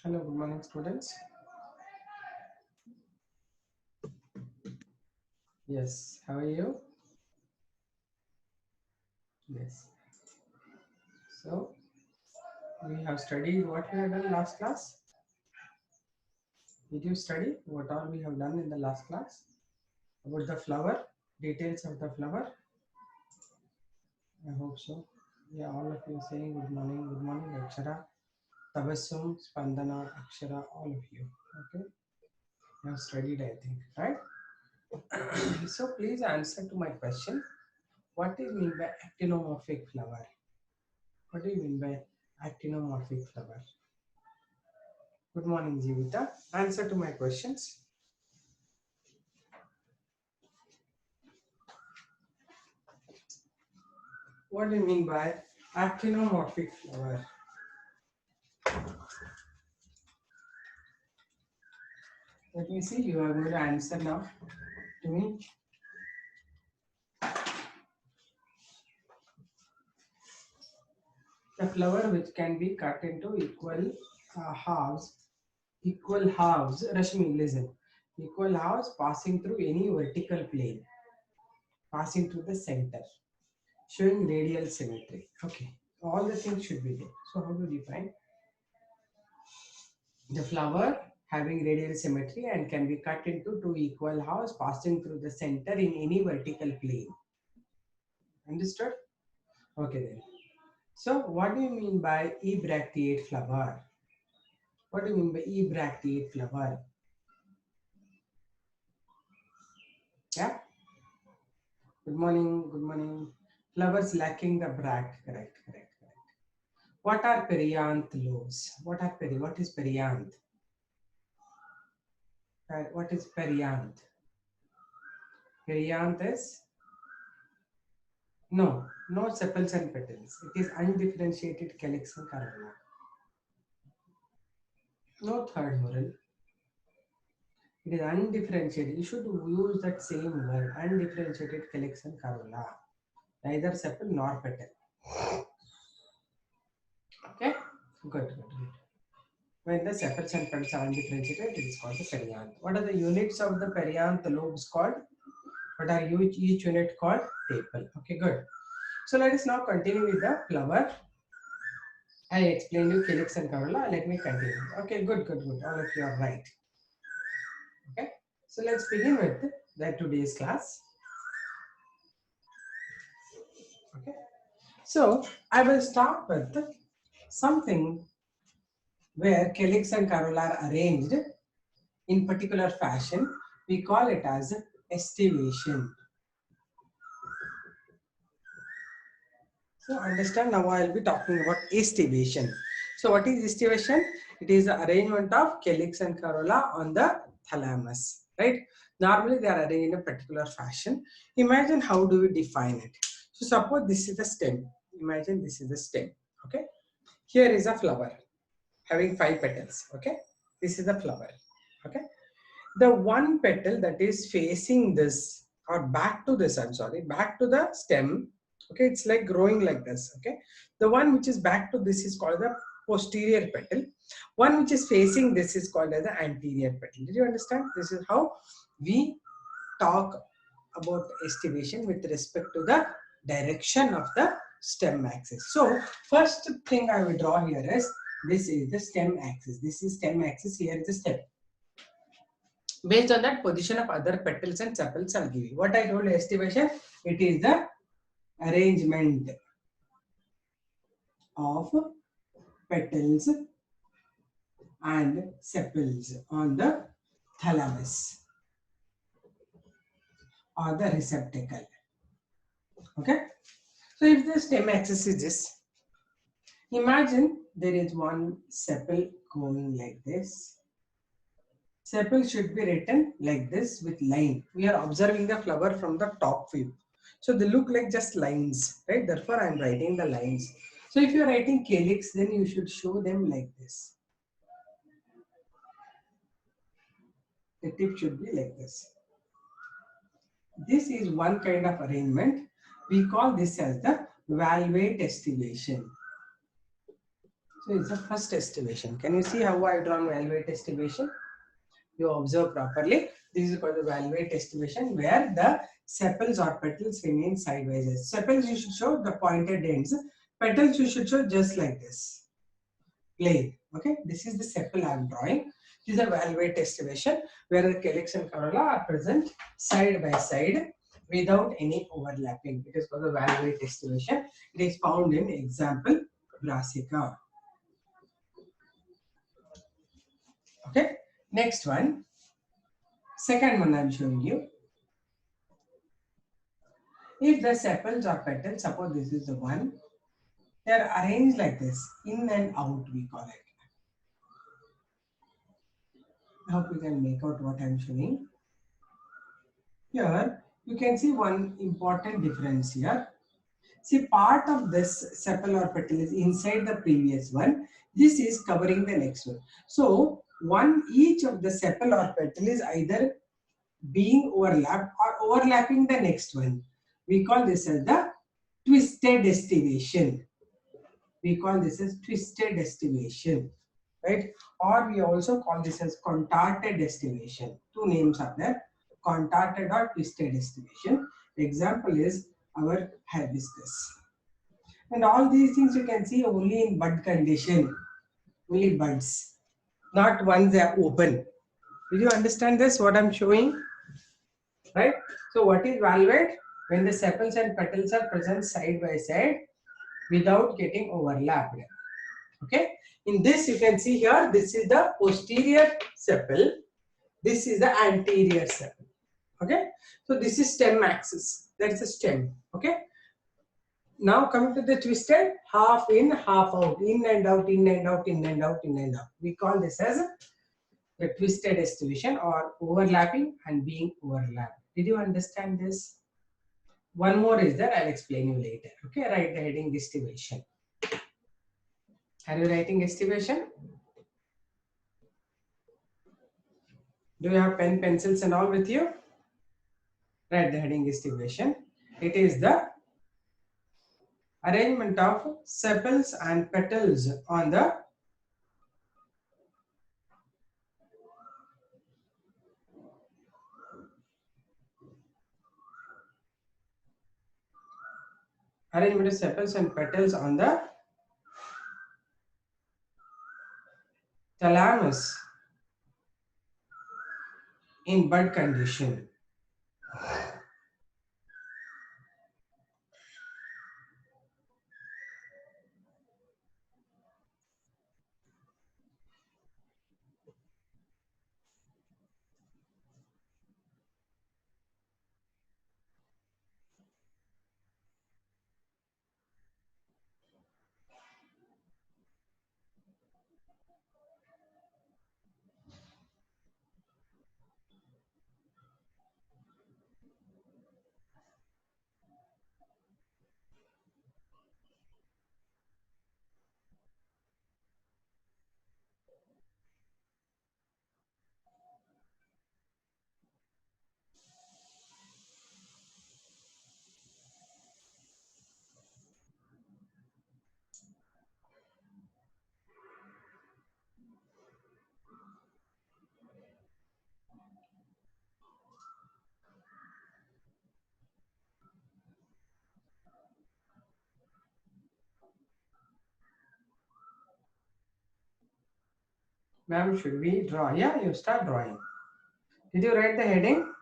Hello, good morning, students. Yes, how are you? Yes. So, we have studied what we have done last class. Did you study what all we have done in the last class? About the flower, details of the flower? I hope so. Yeah, all of you saying good morning, Akshara, Tabassum, Spandana, Akshara, all of you. Okay, you have studied, I think, right? So, please answer to my question. What is mean by actinomorphic flower? What do you mean by actinomorphic flower? Good morning, Jivita. Answer to my questions. What do you mean by actinomorphic flower? Let me see. You are going to answer now to me. The flower which can be cut into halves. Equal halves. Rashmi, listen. Equal halves passing through any vertical plane, passing through the center, showing radial symmetry. Okay. All the things should be there. So how do you define? The flower having radial symmetry and can be cut into two equal halves passing through the center in any vertical plane. Understood? Okay then. So what do you mean by ebracteate flower? What do you mean by ebracteate flower? Yeah? Good morning, good morning. Flowers lacking the bract. Correct, correct, correct. What are perianth lobes? What is perianth? What is perianth? Perianth is no sepals and petals. It is undifferentiated calyx and corolla. No third whorl. It is undifferentiated. You should use that same word, undifferentiated calyx and corolla. Neither sepal nor petal. Okay? Good. When the sepals and petals are undifferentiated, it is called the perianth. What are the units of the perianth lobes called? What are each unit called? Tepal. Okay, good. So let us now continue with the flower. I explained you calyx and corolla. Let me continue. Okay, good. All of you are right. Okay. So let's begin with the today's class. Okay. So I will start with something where calyx and corolla are arranged in particular fashion. We call it as estivation. So understand, now I will be talking about estivation. So what is estivation? It is the arrangement of calyx and corolla on the thalamus, right? Normally they are arranged in a particular fashion. Imagine how do we define it. So suppose this is the stem. Imagine this is the stem. Okay. Here is a flower having 5 petals. Okay. This is the flower. Okay. The one petal that is facing this or back to this, back to the stem. Okay, it's like growing like this. Okay, the one which is back to this is called the posterior petal. One which is facing this is called as the anterior petal. Did you understand? This is how we talk about estivation with respect to the direction of the stem axis. So first thing I will draw here is this is the stem axis. This is stem axis. Here is the stem. Based on that, position of other petals and sepals I'll give you. What I told estimation, it is the arrangement of petals and sepals on the thalamus or the receptacle. Okay. So if the stem axis is this, imagine there is one sepal going like this. Sepal should be written like this with line. We are observing the flower from the top view. So they look like just lines, right? Therefore, I am writing the lines. So if you are writing calyx, then you should show them like this. The tip should be like this. This is one kind of arrangement. We call this as the valvate estivation. So it's the first estimation. Can you see how I drawn value-weight estimation? You observe properly. This is called the value-weight estimation, where the sepals or petals remain sideways. Sepals you should show the pointed ends. Petals you should show just like this, plain. Okay, this is the sepal I am drawing. This is a value-weight estimation where the calyx and corolla are present side by side without any overlapping. It is called the value-weight estimation. It is found in example Brassica. Okay, next one. Second one I am showing you. If the sepals or petals, suppose this is the one, they are arranged like this, in and out we call it. I hope you can make out what I am showing. Here you can see one important difference here. See, part of this sepal or petal is inside the previous one. This is covering the next one. So each of the sepal or petal is either being overlapped or overlapping the next one. We call this as the twisted estimation. We call this as twisted estimation, right? Or we also call this as contorted estimation. Two names are there, contorted or twisted estimation. Example is our hibiscus. And all these things you can see only in bud condition, only buds, not once they are open. Did you understand this, what I'm showing? Right? So what is value-weight? When the sepals and petals are present side by side without getting overlapped. Okay? In this you can see here, this is the posterior sepal, this is the anterior sepal. Okay? So this is stem axis, that's the stem. Okay? Now coming to the twisted, half in, half out, in and out, in and out, in and out, in and out. We call this as the twisted estimation or overlapping and being overlapped. Did you understand this? One more is there, I'll explain you later. Okay, write the heading estimation. Are you writing estimation? Do you have pen, pencils and all with you? Write the heading estimation. It is the arrangement of sepals and petals on the arrangement of sepals and petals on the thalamus in bud condition. Ma'am, should we draw? Yeah, you start drawing. Did you write the heading?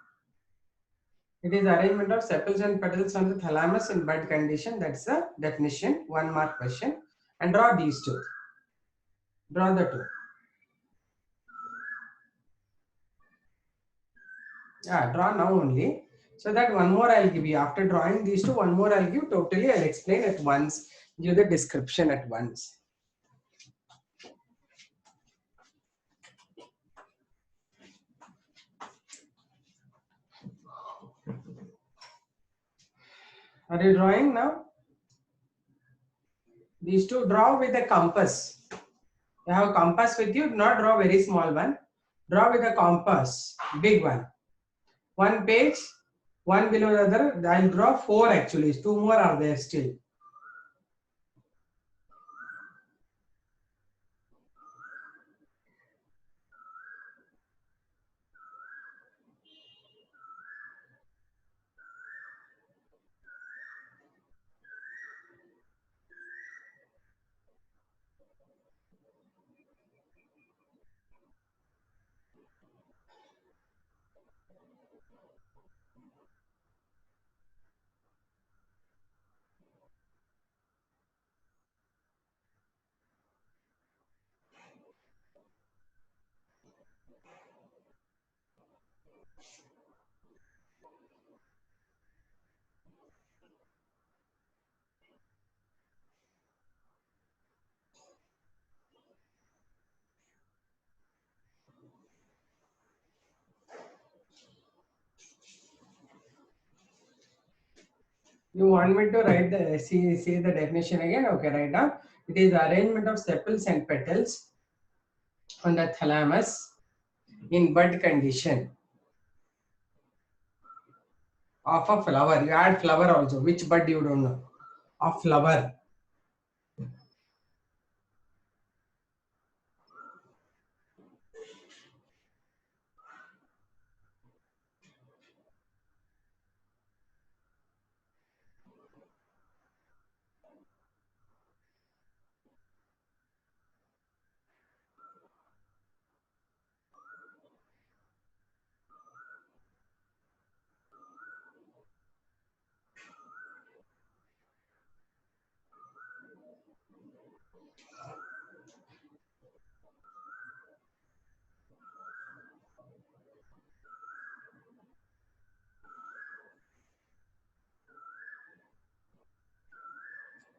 It is arrangement of sepals and petals on the thalamus in bud condition. That's the definition. 1 mark question. And draw these two. Draw the two. Yeah, draw now only. So that one more I'll give you. After drawing these two, one more I'll give. Totally I'll explain at once. Give the description at once. Are you drawing now? These two, draw with a compass. You have a compass with you, not draw very small one. Draw with a compass, big one. One page, one below the other. I'll draw 4 actually. 2 more are there still. You want me to write the see the definition again? Okay, right now it is the arrangement of sepals and petals on the thalamus in bud condition of a flower. You add flower also. Which bud you don't know? Of flower.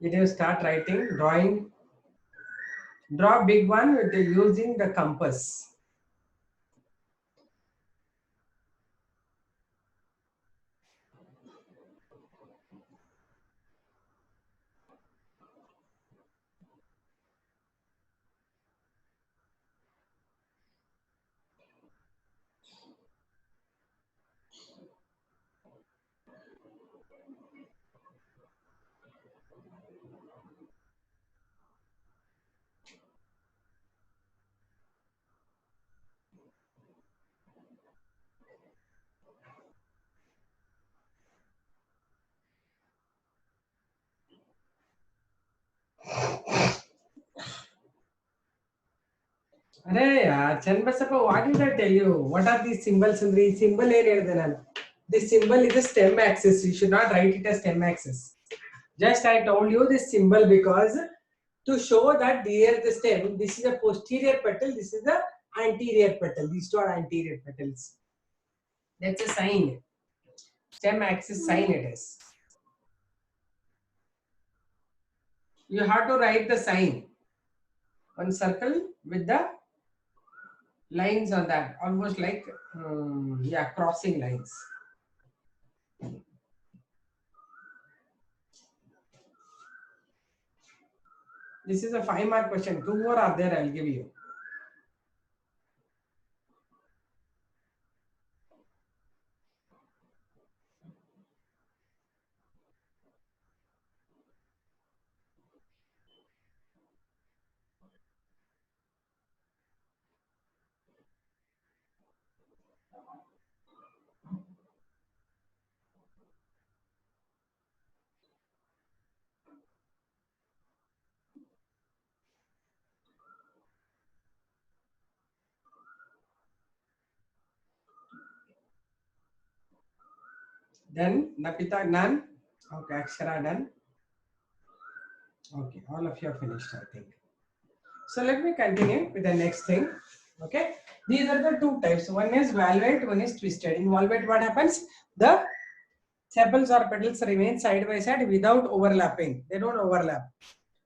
It you start writing, drawing, draw big one with using the compass. Arey yaar, Chanbasappa, what did I tell you? What are these symbols? And the symbol this symbol is a stem axis. You should not write it as stem axis. Just I told you this symbol because to show that here the stem, this is a posterior petal, this is the anterior petal. These two are anterior petals. That's a sign. Stem axis sign it is. You have to write the sign. One circle with the lines on that, almost like yeah, crossing lines. This is a 5-mark question. 2 more are there. I'll give you. Then Napita none. Okay, Akshara done. Okay, all of you are finished, I think. So let me continue with the next thing. Okay, these are the two types. One is valvate, one is twisted. In valvate, what happens? The sepals or petals remain side by side without overlapping. They don't overlap.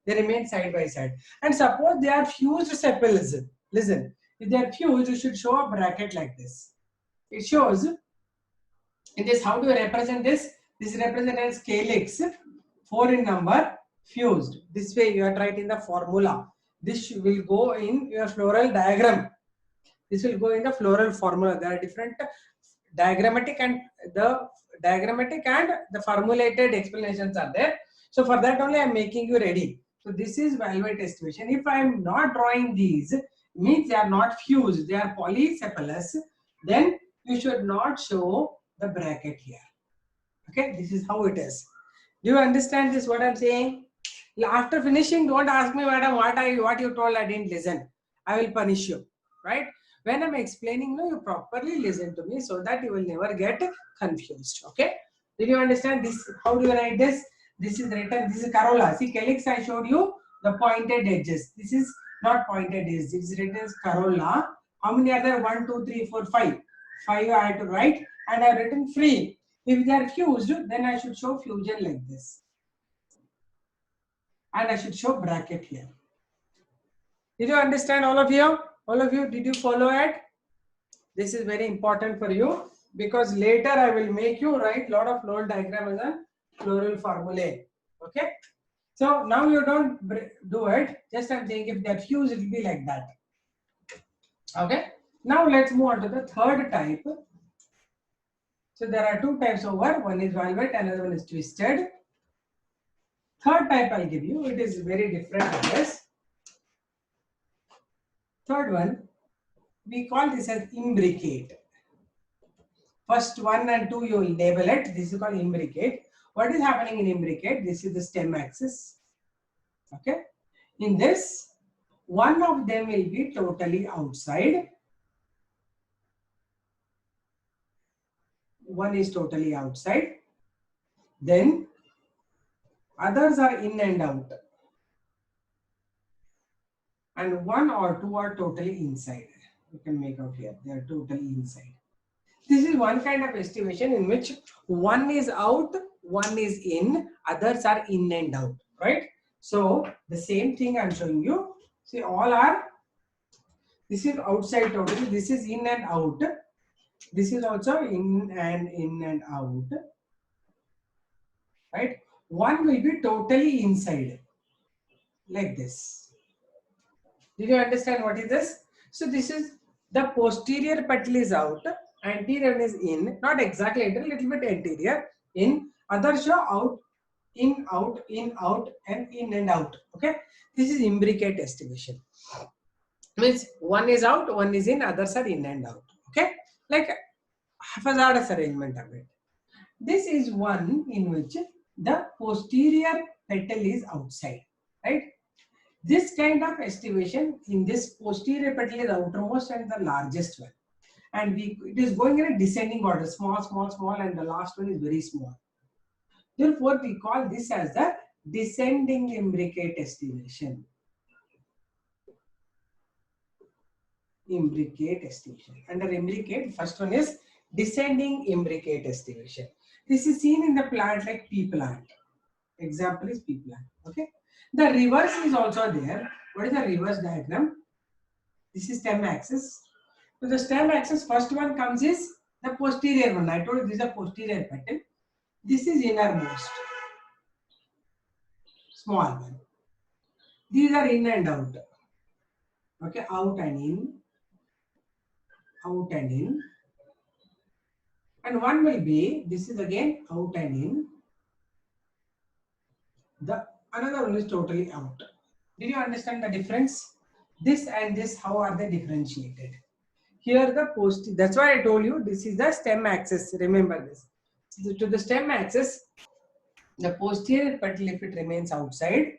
They remain side by side. And suppose they are fused sepals. Listen, if they are fused, you should show a bracket like this. It shows in this. How do you represent this? This is represented as calyx, 4 in number, fused. This way you are writing the formula. This will go in your floral diagram. This will go in the floral formula. There are different diagrammatic and the formulated explanations are there. So for that only I am making you ready. So this is valvate estimation. If I am not drawing these, means they are not fused, they are polysepalous, then you should not show the bracket here. Okay, this is how it is. Do you understand this? What I'm saying? After finishing, don't ask me, madam, what you told. I didn't listen. I will punish you, right? When I'm explaining, no, you properly listen to me so that you will never get confused. Okay? Did you understand this? How do you write this? This is written. This is corolla. See, calyx. I showed you the pointed edges. This is not pointed edges. It is written as corolla. How many are there? 1, 2, 3, 4, 5. 5 I have to write, and I have written free. If they are fused, then I should show fusion like this. And I should show bracket here. Did you understand, all of you? All of you, did you follow it? This is very important for you because later I will make you write lot of flow diagram as a floral formulae. Okay. So now you don't do it. Just I'm saying if they're fused, it will be like that. Okay. Now let's move on to the third type. So there are two types over. One is velvet, another one is twisted. Third type I'll give you. It is very different from this. Third one, we call this as imbricate. First one and two you will label it. This is called imbricate. What is happening in imbricate? This is the stem axis. Okay. In this, one of them will be totally outside. One is totally outside. Then others are in and out. And one or two are totally inside. You can make out here. They are totally inside. This is one kind of estimation in which one is out, one is in, others are in and out, right? So the same thing I'm showing you. See, all are, this is outside totally, this is in and out. This is also in and out, right? One will be totally inside, like this. Did you understand what is this? So this is the posterior petal is out, anterior is in, not exactly anterior, little bit anterior, in, other show out, in, out, and in and out. Okay, this is imbricate estimation. Means one is out, one is in, others are in and out. Okay, like haphazardous arrangement of it. This is one in which the posterior petal is outside, right? This kind of estimation in this posterior petal is outermost and the largest one. And it is going in a descending order, small, small, small, and the last one is very small. Therefore, we call this as the descending imbricate estimation. Imbricate estimation. Under imbricate, first one is descending imbricate estimation. This is seen in the plant like pea plant. Example is pea plant. Okay. The reverse is also there. What is the reverse diagram? This is stem axis. So the stem axis, first one comes is the posterior one. I told you this is a posterior petal. This is innermost, small one. These are in and out. Okay, out and in, out and in. And one will be, this is again out and in. The another one is totally out. Did you understand the difference? This and this, how are they differentiated? Here the that's why I told you this is the stem axis. Remember this. To the stem axis, the posterior petal, if it remains outside,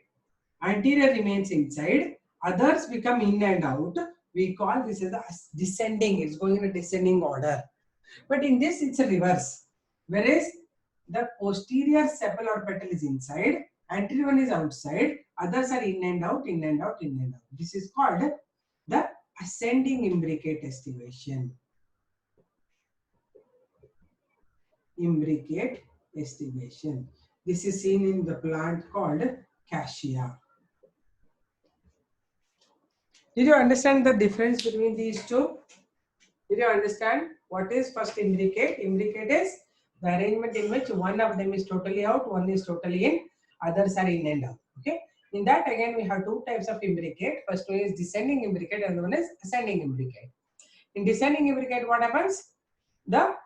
anterior remains inside, others become in and out. We call this as a descending. It's going in a descending order. But in this, it's a reverse. Whereas the posterior sepal or petal is inside, anterior one is outside, others are in and out, in and out, in and out. This is called the ascending imbricate estimation. Imbricate estimation. This is seen in the plant called cassia. Did you understand the difference between these two? Did you understand what is first imbricate? Imbricate is the arrangement in which one of them is totally out, one is totally in, others are in and out. Okay. In that again we have two types of imbricate. First one is descending imbricate and one is ascending imbricate. In descending imbricate, what happens? The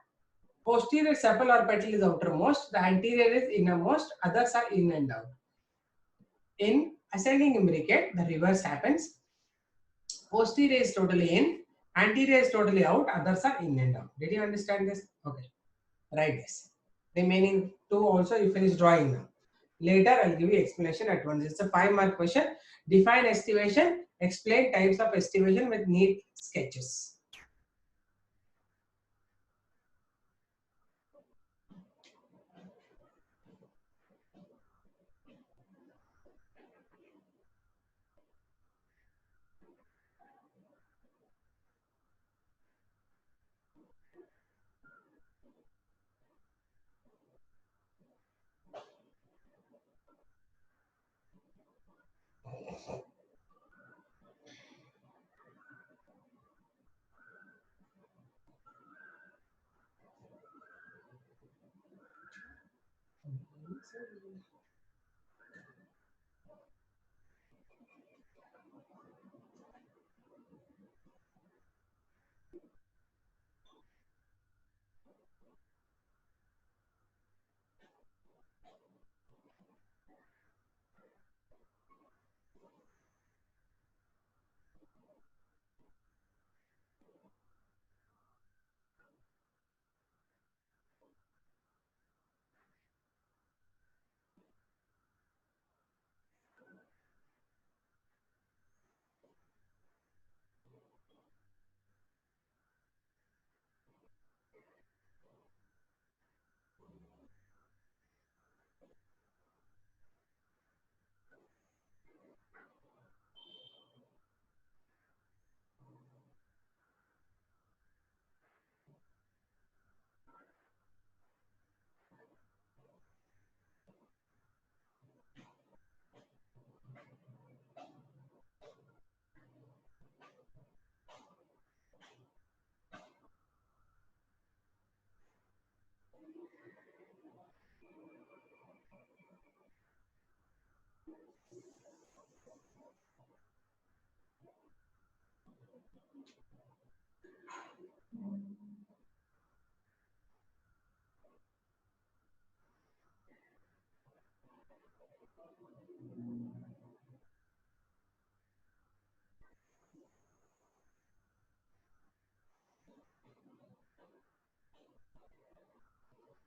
posterior sepal or petal is outermost, the anterior is innermost, others are in and out. In ascending imbricate, the reverse happens. Posterior is totally in, anterior is totally out, others are in and out. Did you understand this? Okay. Write this. Remaining two also you finish drawing now. Later I'll give you explanation at once. It's a 5-mark question. Define estimation, explain types of estimation with neat sketches.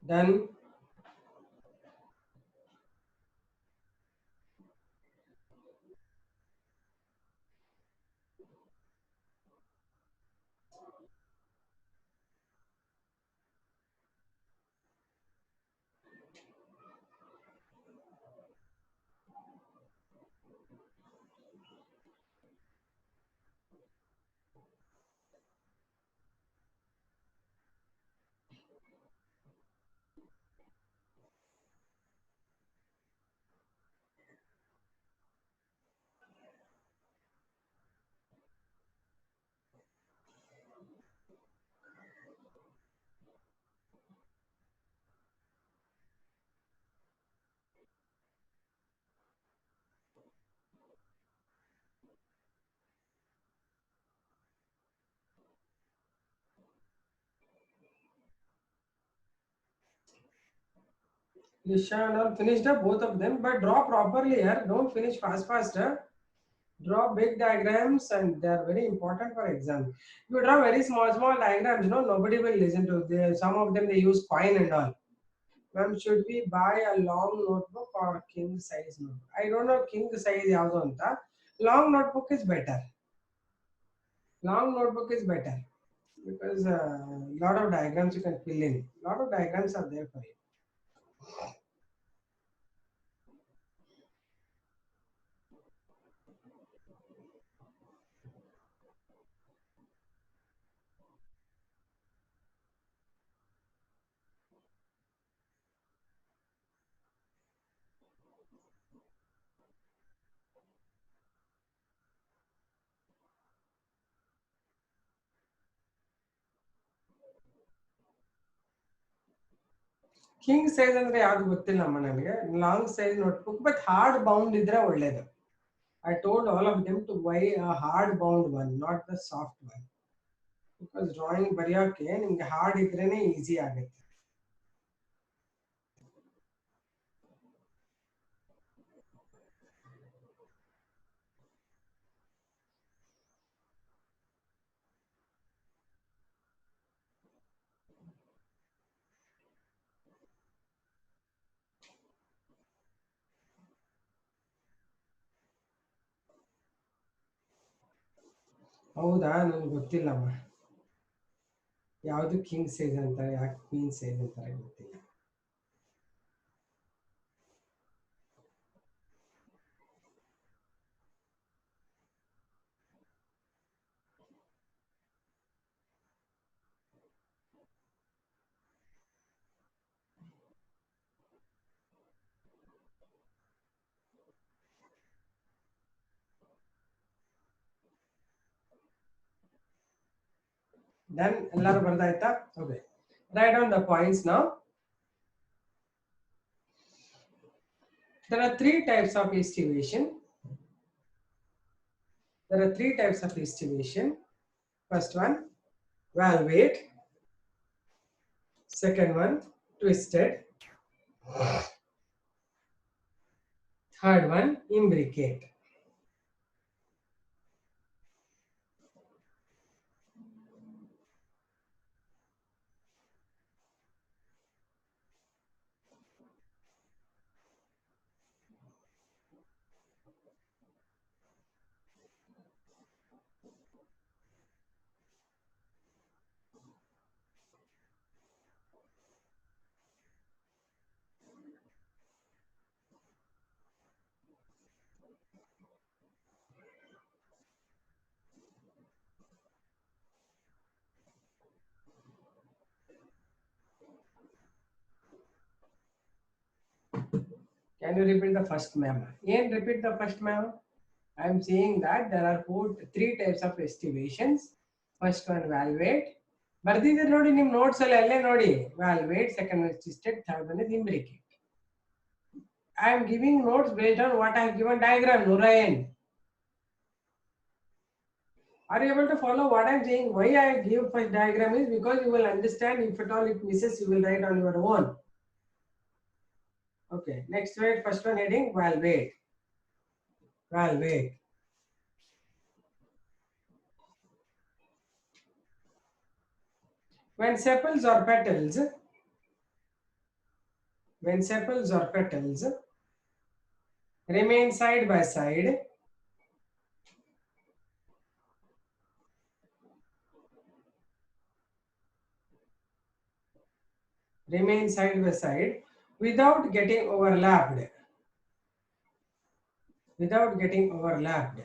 Done. Lisha and all finished up both of them, but draw properly here. Don't finish fast. Draw big diagrams, and they are very important for exam. If you draw very small diagrams, nobody will listen to them. Some of them they use coin and all. Ma'am, should we buy a long notebook or king size notebook? I don't know king size ಯಾವುದು ಅಂತ. Long notebook is better. Long notebook is better because lot of diagrams you can fill in. Lot of diagrams are there for you. King size ಅಂದ್ರೆ ಯಾವ್ದು ಗೊತ್ತಿಲ್ಲಮ್ಮ ನನಗೆ. Long size notebook but hard bound ಇದ್ರೆ ಒಳ್ಳೇದು. I told all of them to buy a hard bound one, not the soft one. Because drawing ಬರೆಯೋಕೆ ನಿಮ್ಗೆ hard ಇದ್ರೇನೆ easy ಆಗುತ್ತೆ. ಹೌದಾ, ನನಗೆ ಗೊತ್ತಿಲ್ಲಮ್ಮ ಯಾವ್ದು ಕಿಂಗ್ ಸೈಜ್ ಅಂತಾರೆ, ಯಾಕೆ ಕ್ವೀನ್ ಸೈಜ್ ಅಂತಾರೆ ಗೊತ್ತಿಲ್ಲ. ಡನ್, ಎಲ್ಲರೂ ಬರ್ದಾಯ್ತಾ? Okay, right down the points ನಾವು. There are three types of estivation. There are three types of estivation. First one, valvate. Second one, twisted. Third one, imbricate. Can you repeat the first, ma'am? Again, repeat the first, ma'am. I am saying that there are three types of estivations. First one, valvate. ಬರ್ದಿದ್ರೆ ನೋಡಿ ನಿಮ್ಮ notes ಅಲ್ಲಿ ಅಲ್ಲೇ ನೋಡಿ. Valvate, second one is twisted, third one is imbricate. I am giving notes based on what I have given diagram, Nurayan. Are you able to follow what I am saying? Why I give first diagram is because you will understand. If at all it misses, you will write on your own. Okay, next word, first one heading, valvate. Valvate. When sepals or petals remain side by side, without getting overlapped.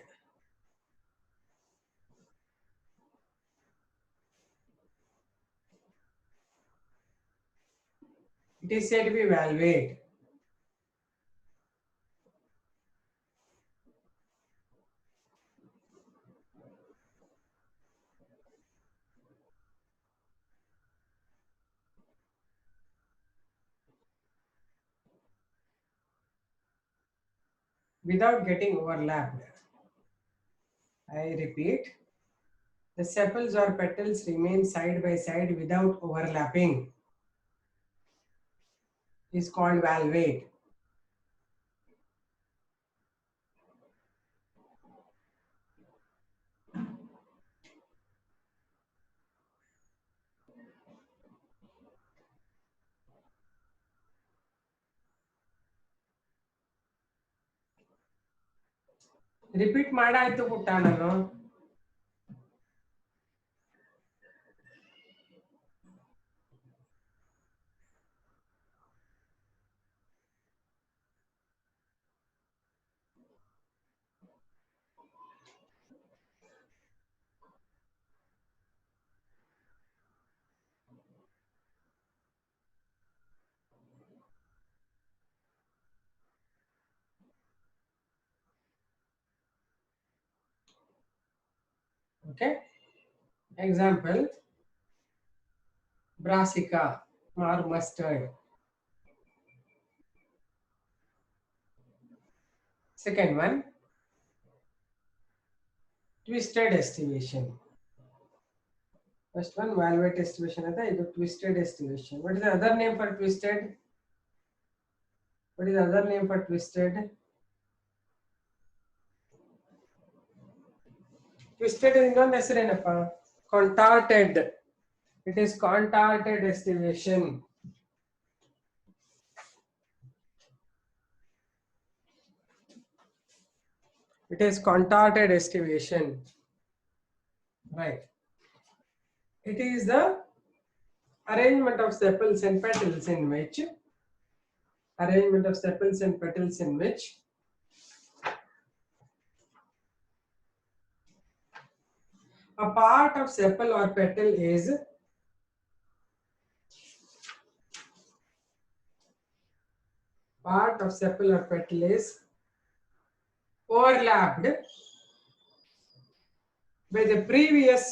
It is said to be valvate. Without getting overlapped. I repeat, the sepals or petals remain side by side without overlapping. Is called valvate. Repeat ಮಾಡಾಯ್ತು ಪುಟ್ಟ ನಾನು. Okay. Example, brassica or mustard. Second one, twisted estivation. First one, valvate estivation. This is twisted estivation. What is the other name for twisted? Twisted is ಇನ್ನೊಂದು ಹೆಸರೇನಪ್ಪ? Contorted. It is contorted estivation. It is contorted estivation. Right. It is the arrangement of sepals and petals in which a part of sepal or petal is overlapped by the previous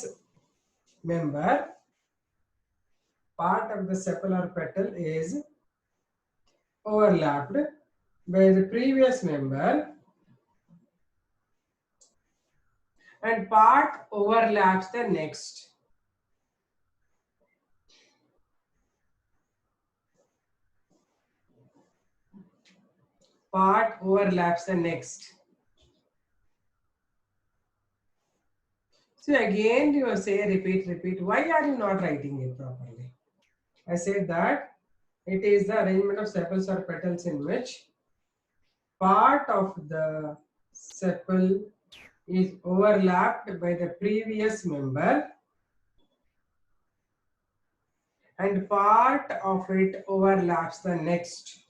member. Part of the sepal or petal is overlapped by the previous member and part overlaps the next. Part overlaps the next. So again you say repeat. Why are you not writing it properly? I said that it is the arrangement of sepals or petals in which part of the sepal is overlapped by the previous member and part of it overlaps the next.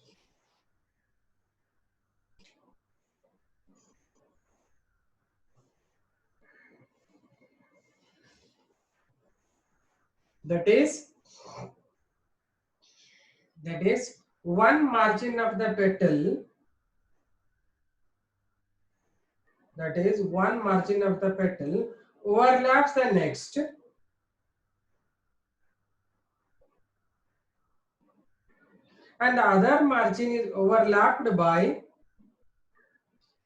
That is one margin of the petal, overlaps the next, and the other margin is overlapped by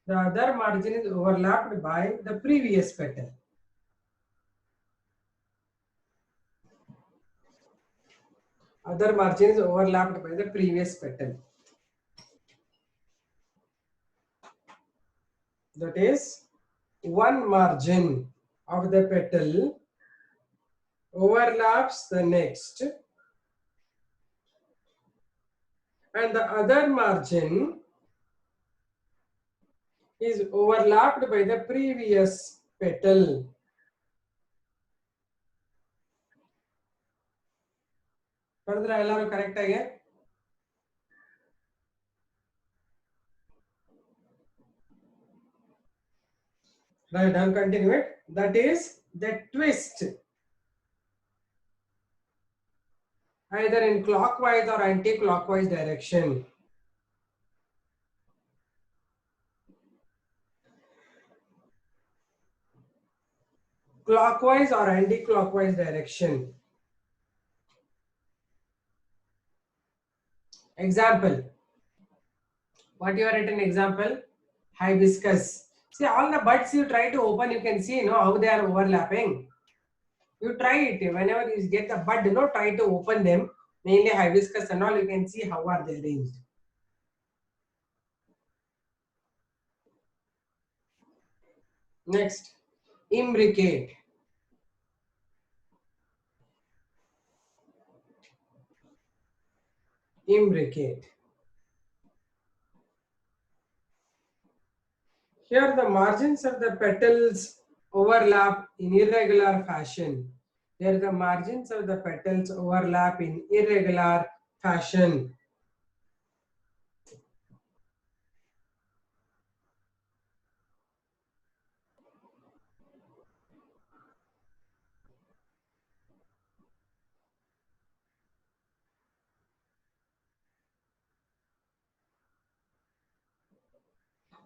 the previous petal. Other margin is overlapped by the previous petal. That is one margin of the petal overlaps the next and the other margin is overlapped by the previous petal. Correct again? Right, I'll continue it. That is the twist, either in clockwise or anti-clockwise direction. Clockwise or anti-clockwise direction. Example. What you are written example? Hibiscus. See, all the buds you try to open, you can see, how they are overlapping. You try it whenever you get the bud, try to open them. Mainly hibiscus and all, you can see how are they arranged. Next, imbricate. Imbricate. Here the margins of the petals overlap in irregular fashion. Here the margins of the petals overlap in irregular fashion.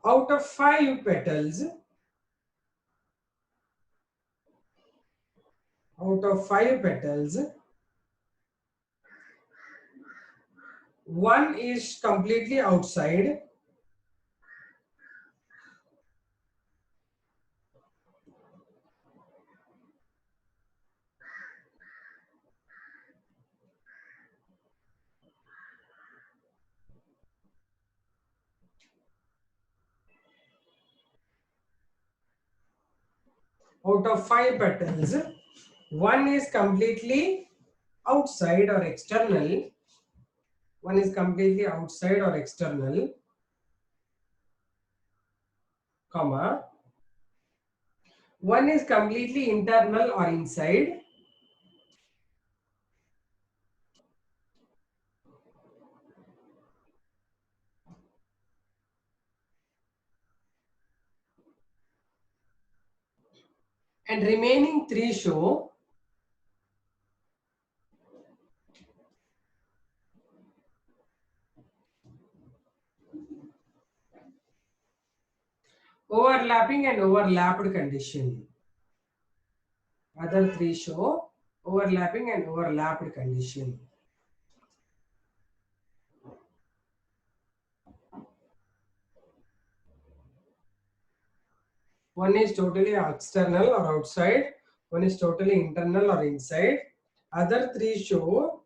Out of 5 petals, one is completely outside, out of 5 petals, one is completely outside or external, comma, one is completely internal or inside, and remaining 3 show overlapping and overlapped condition. Other 3 show overlapping and overlapped condition. One is totally external or outside, one is totally internal or inside. Other three show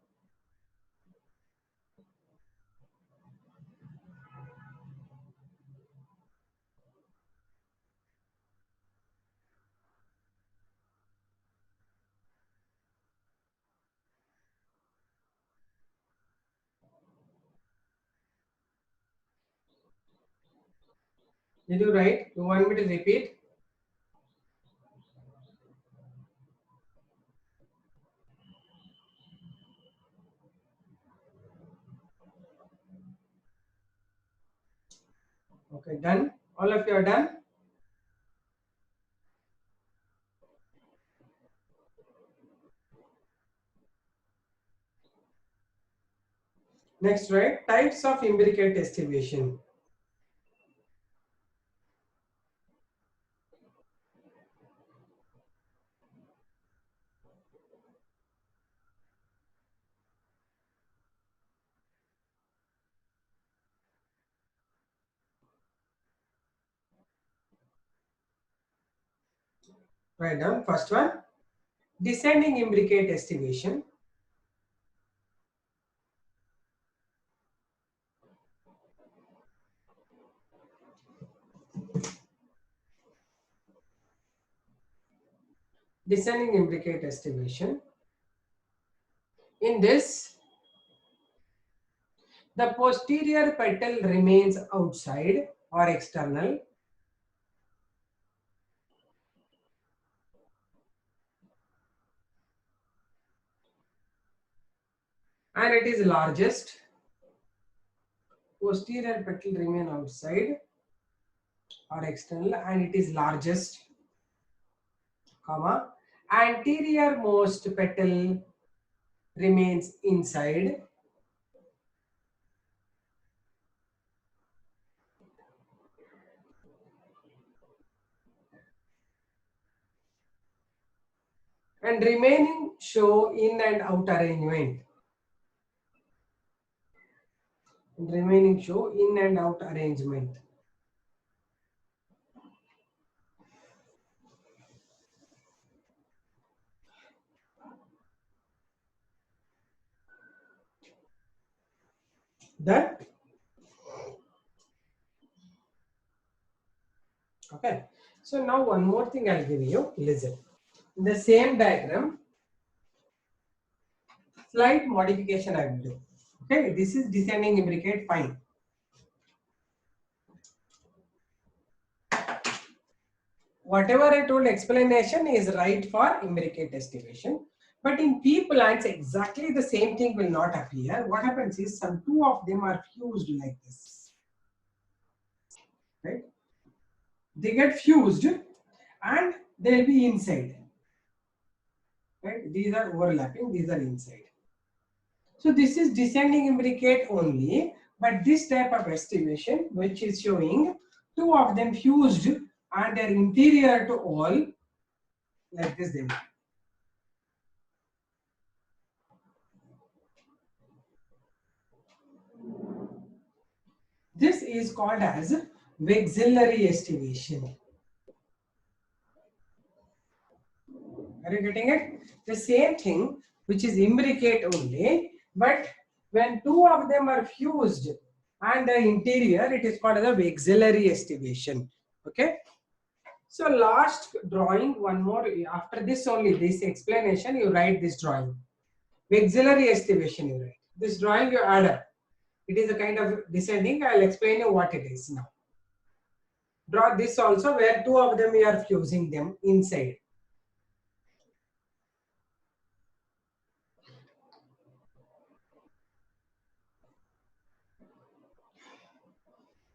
did you write? You want me to repeat? Okay, done. All of you are done. Next, right? Types of imbricate estimation. Write down. First one, descending imbricate estimation. Descending imbricate estimation. In this, the posterior petal remains outside or external, and it is largest. Posterior petal remain outside or external, and it is largest, comma. Anterior most petal remains inside, and remaining show in and out arrangement. Remaining show in and out arrangement. That okay. So now one more thing I'll give you. Listen. In the same diagram, slight modification I will do. Okay, this is descending imbricate, fine. Whatever I told explanation is right for imbricate estimation. But in pea plants, exactly the same thing will not appear. What happens is some two of them are fused like this. Right? They get fused and they'll be inside. Right? These are overlapping, these are inside. So this is descending imbricate only, but this type of estimation, which is showing two of them fused and they're interior to all, like this they will. This is called as vexillary estimation. Are you getting it? The same thing, which is imbricate only, but when two of them are fused and the interior, it is called as a vexillary estimation. Okay. So last drawing, one more. After this only, this explanation, you write this drawing. Vexillary estimation, you write. This drawing you add up. It is a kind of descending. I'll explain you what it is now. Draw this also where two of them we are fusing them inside.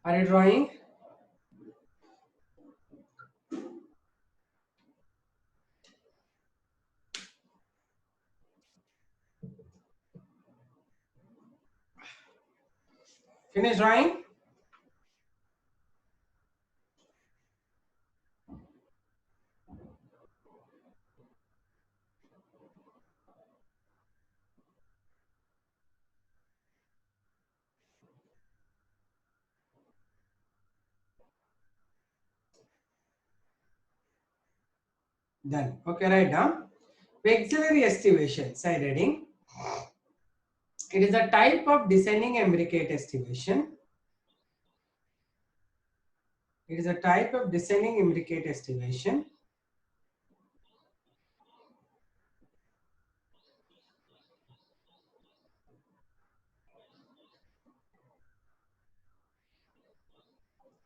Are you drawing? Finish drawing? Done. Okay, right now. Vexillary estivation, side reading. It is a type of descending imbricate estivation. It is a type of descending imbricate estivation.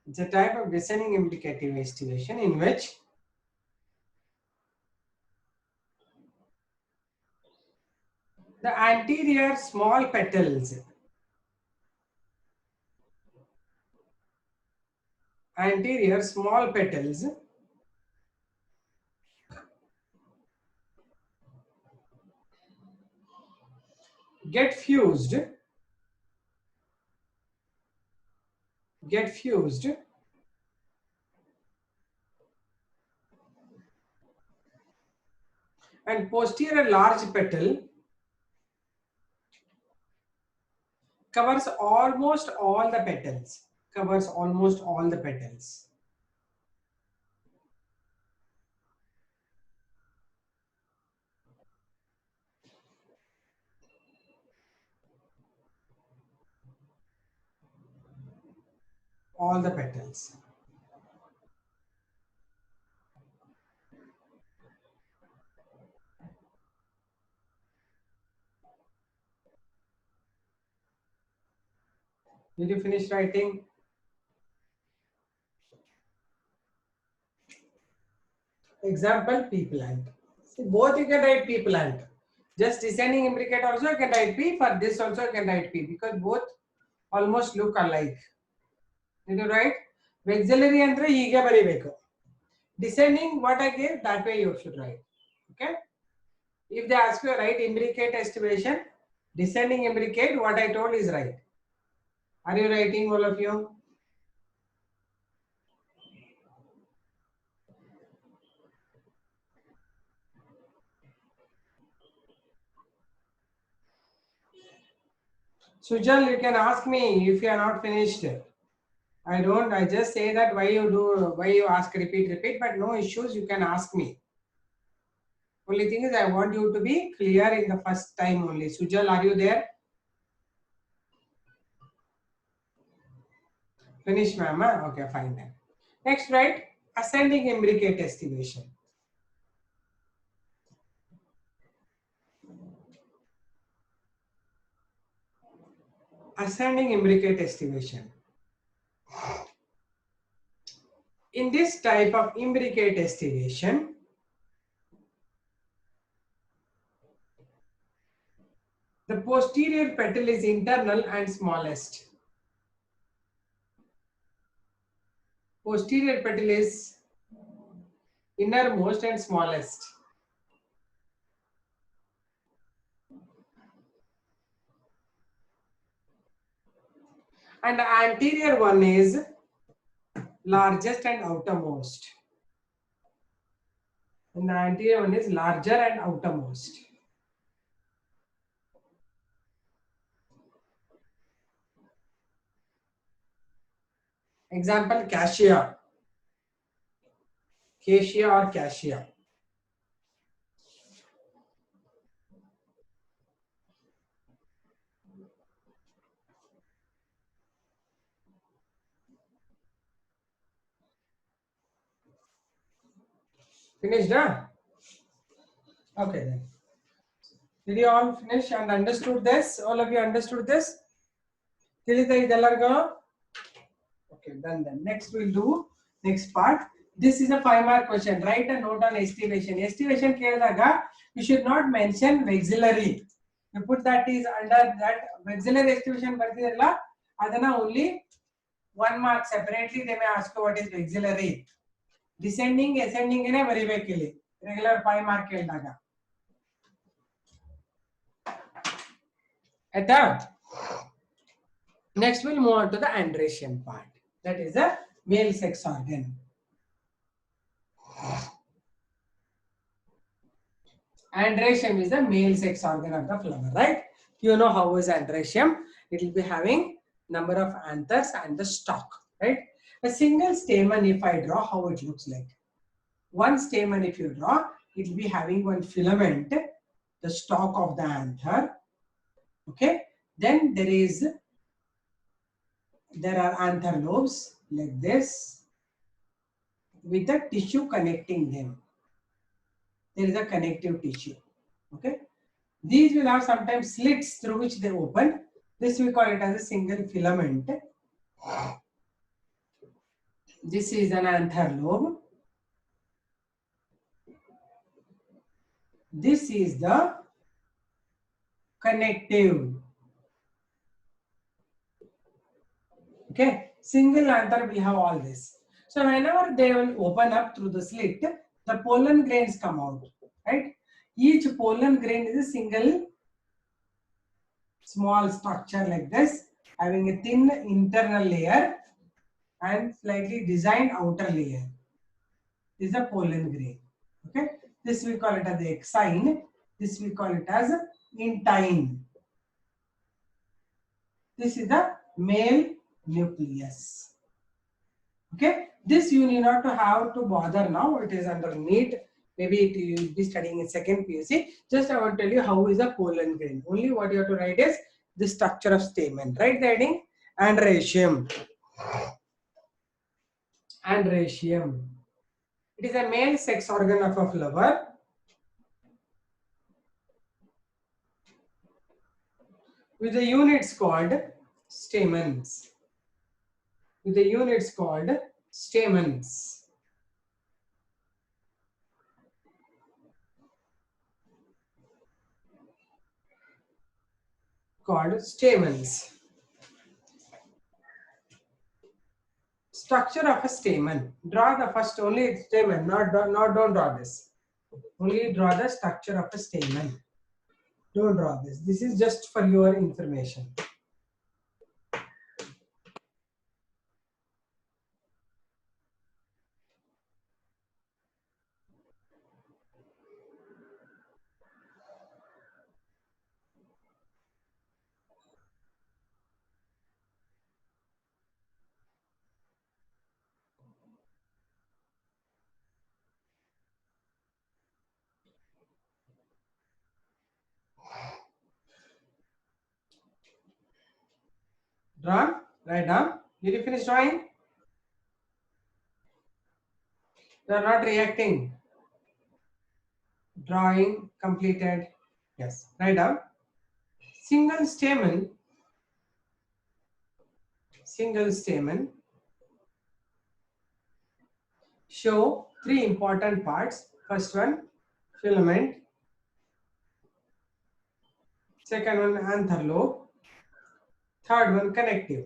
It's a type of descending imbricative estivation in which the anterior small petals get fused and posterior large petal covers almost all the petals. All the petals. Did you finish writing? Example, pea plant. See, both you can write pea plant. Just descending imbricate also you can write P. For this also you can write P because both almost look alike. Did you write? Vexillary andre hige baribeku. Descending what I gave that way you should write. Okay. If they ask you write imbricate estimation, descending imbricate what I told is right. Are you writing all of you? Sujal, you can ask me if you are not finished. I just say that why you ask repeat, but no issues, you can ask me. Only thing is I want you to be clear in the first time only. Sujal, are you there? Finish, ma'am. Okay, fine then. Next, write ascending imbricate estimation. Ascending imbricate estimation. In this type of imbricate estimation, the posterior petal is internal and smallest. Posterior petal is innermost and smallest. And the anterior one is largest and outermost. And the anterior one is larger and outermost. Example, cassia. Cassia or cassia. Finished, huh? Okay then. Did you all finish and understood this? All of you understood this? Okay, done. Next we'll do next part. This is a 5-mark question. Write a note on estimation. Estimation keladaga you should not mention vexillary. You put that is under that vexillary estimation bartidalla adana only 1 mark separately they may ask you what is vexillary. Descending ascending ine baribekili. Regular 5 mark keladaga. At that, next we'll move on to the androecium part. That is the male sex organ. Androecium is the male sex organ of the flower, right? You know how is androecium? It will be having number of anthers and the stalk, right? A single stamen, if I draw, how it looks like. one stamen if you draw, it will be having one filament, the stalk of the anther. Okay. Then there are anther lobes like this with the tissue connecting them. There is a connective tissue. Okay. These will have sometimes slits through which they open. This we call it as a single filament. This is an anther lobe. This is the connective. Okay, single anther will have all this. So whenever they will open up through the slit, the pollen grains come out, right? Each pollen grain is a single small structure like this, having a thin internal layer and slightly designed outer layer. This is a pollen grain. Okay, this we call it as the exine. This we call it as intine. This is the male nucleus. Okay, this you need not to have to bother now. It is under need. Maybe you will be studying in second PUC. Just I want to tell you how is a pollen grain. Only what you have to write is the structure of stamen. Write the heading androecium. Androecium. It is a male sex organ of a flower. With the units called stamens. With the units called stamens. Called stamens. Structure of a stamen. Draw the first only stamen, not don't draw this. Only draw the structure of a stamen. Don't draw this. This is just for your information. Drawn? Right down. Did you finish drawing? You are not reacting. Drawing completed. Yes. Right down. Single stamen. Single stamen show three important parts. First one, filament. Second one, anther lobe. Third one, connective.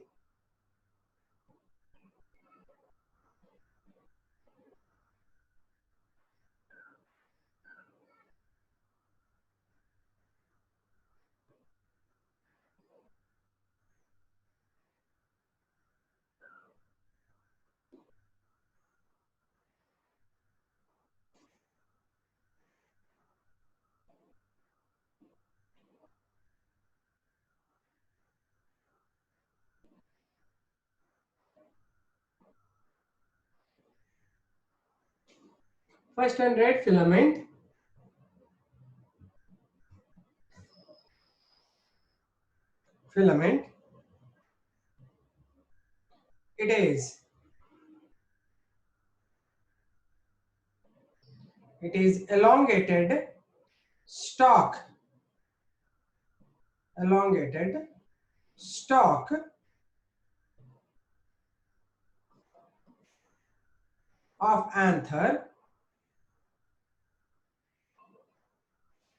First one, red filament. Filament. It is elongated stalk. Elongated stalk of anther.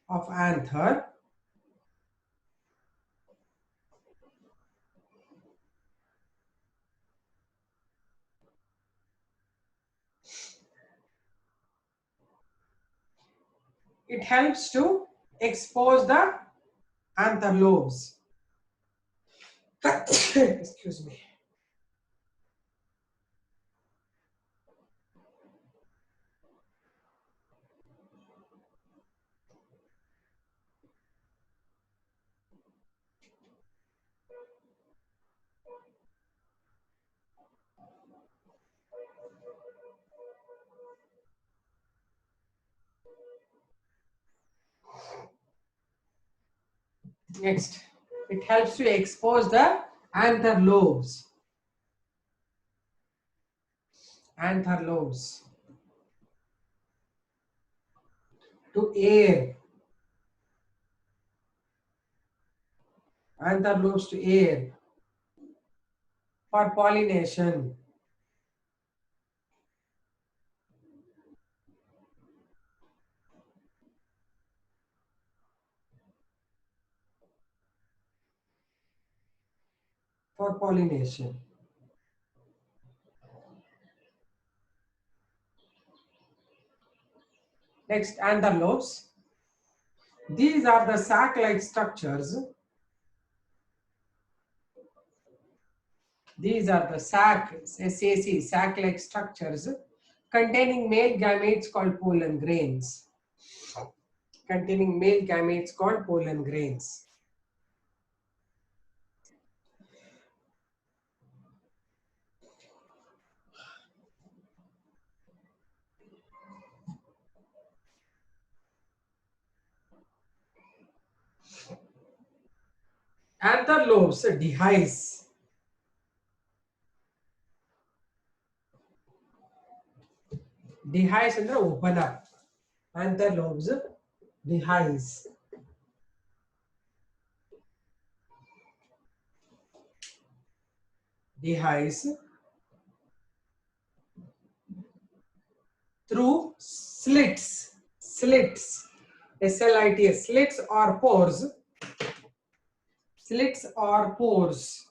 Of anther. It helps to expose the anther lobes. Excuse me. Next, it helps to expose the anther lobes. Anther lobes to air. Anther lobes to air for pollination. For pollination. Next, anther lobes. These are the sac-like structures. These are the SAC, sac-like structures containing male gametes called pollen grains. Containing male gametes called pollen grains. Anther lobes dehisce. Dehisce and open up. Anther lobes dehisce. Dehisce through slits. Slits. SLITS. Slits or pores. Slits or pores.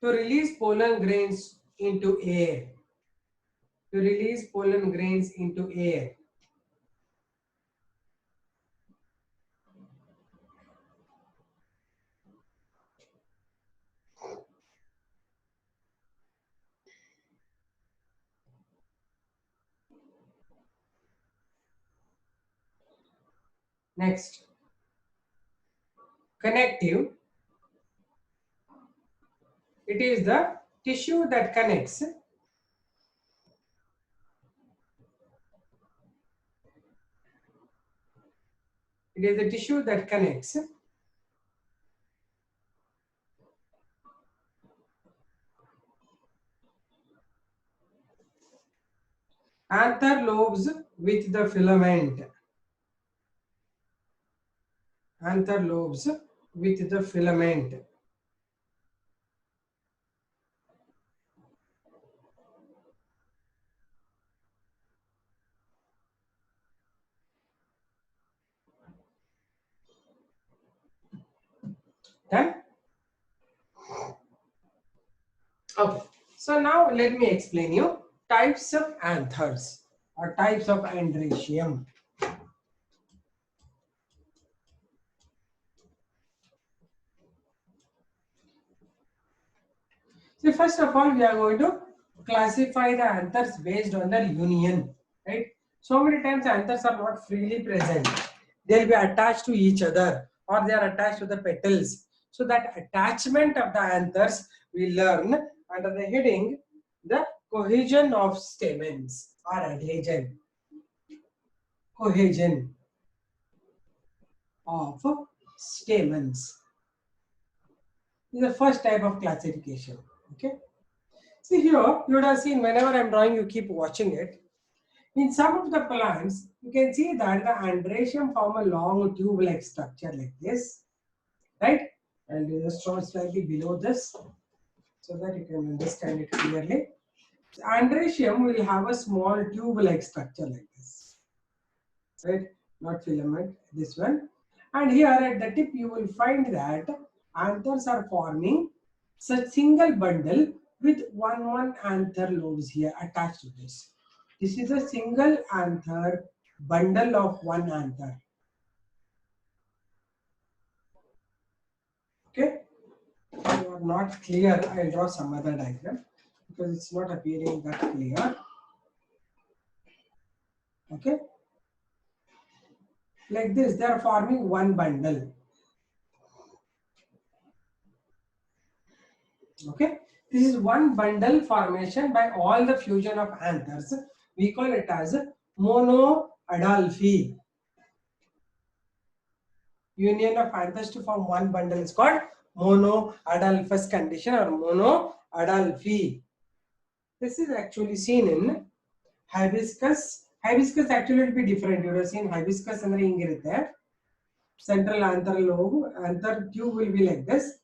To release pollen grains into air. To release pollen grains into air. Next, connective. It is the tissue that connects. It is the tissue that connects anther lobes with the filament. Anther lobes with the filament. Done? Okay. So now let me explain you types of anthers or types of androecium. So first of all, we are going to classify the anthers based on their union, right? So many times anthers are not freely present. They'll be attached to each other or they are attached to the petals. So that attachment of the anthers we learn under the heading the cohesion of stamens or adhesion. Cohesion of stamens is the first type of classification. Okay. See here, you would have seen whenever I'm drawing, you keep watching it. In some of the plants, you can see that the androecium form a long tube-like structure like this, right? And you just draw slightly below this so that you can understand it clearly. So androecium will have a small tube-like structure like this, right? Not filament, this one. And here at the tip, you will find that anthers are forming such single bundle with one anther lobes here attached to this. This is a single anther bundle of one anther. Okay, if you are not clear, I'll draw some other diagram because it's not appearing that clear. Okay, like this, they are forming one bundle. Okay, this is one bundle formation by all the fusion of anthers We call it as monoadolphy. Union of anthers to form one bundle is called monoadolphous condition or monoadolphy. This is actually seen in hibiscus. Hibiscus actually will be different. You have seen hibiscus and the central anther lobe, anther tube will be like this.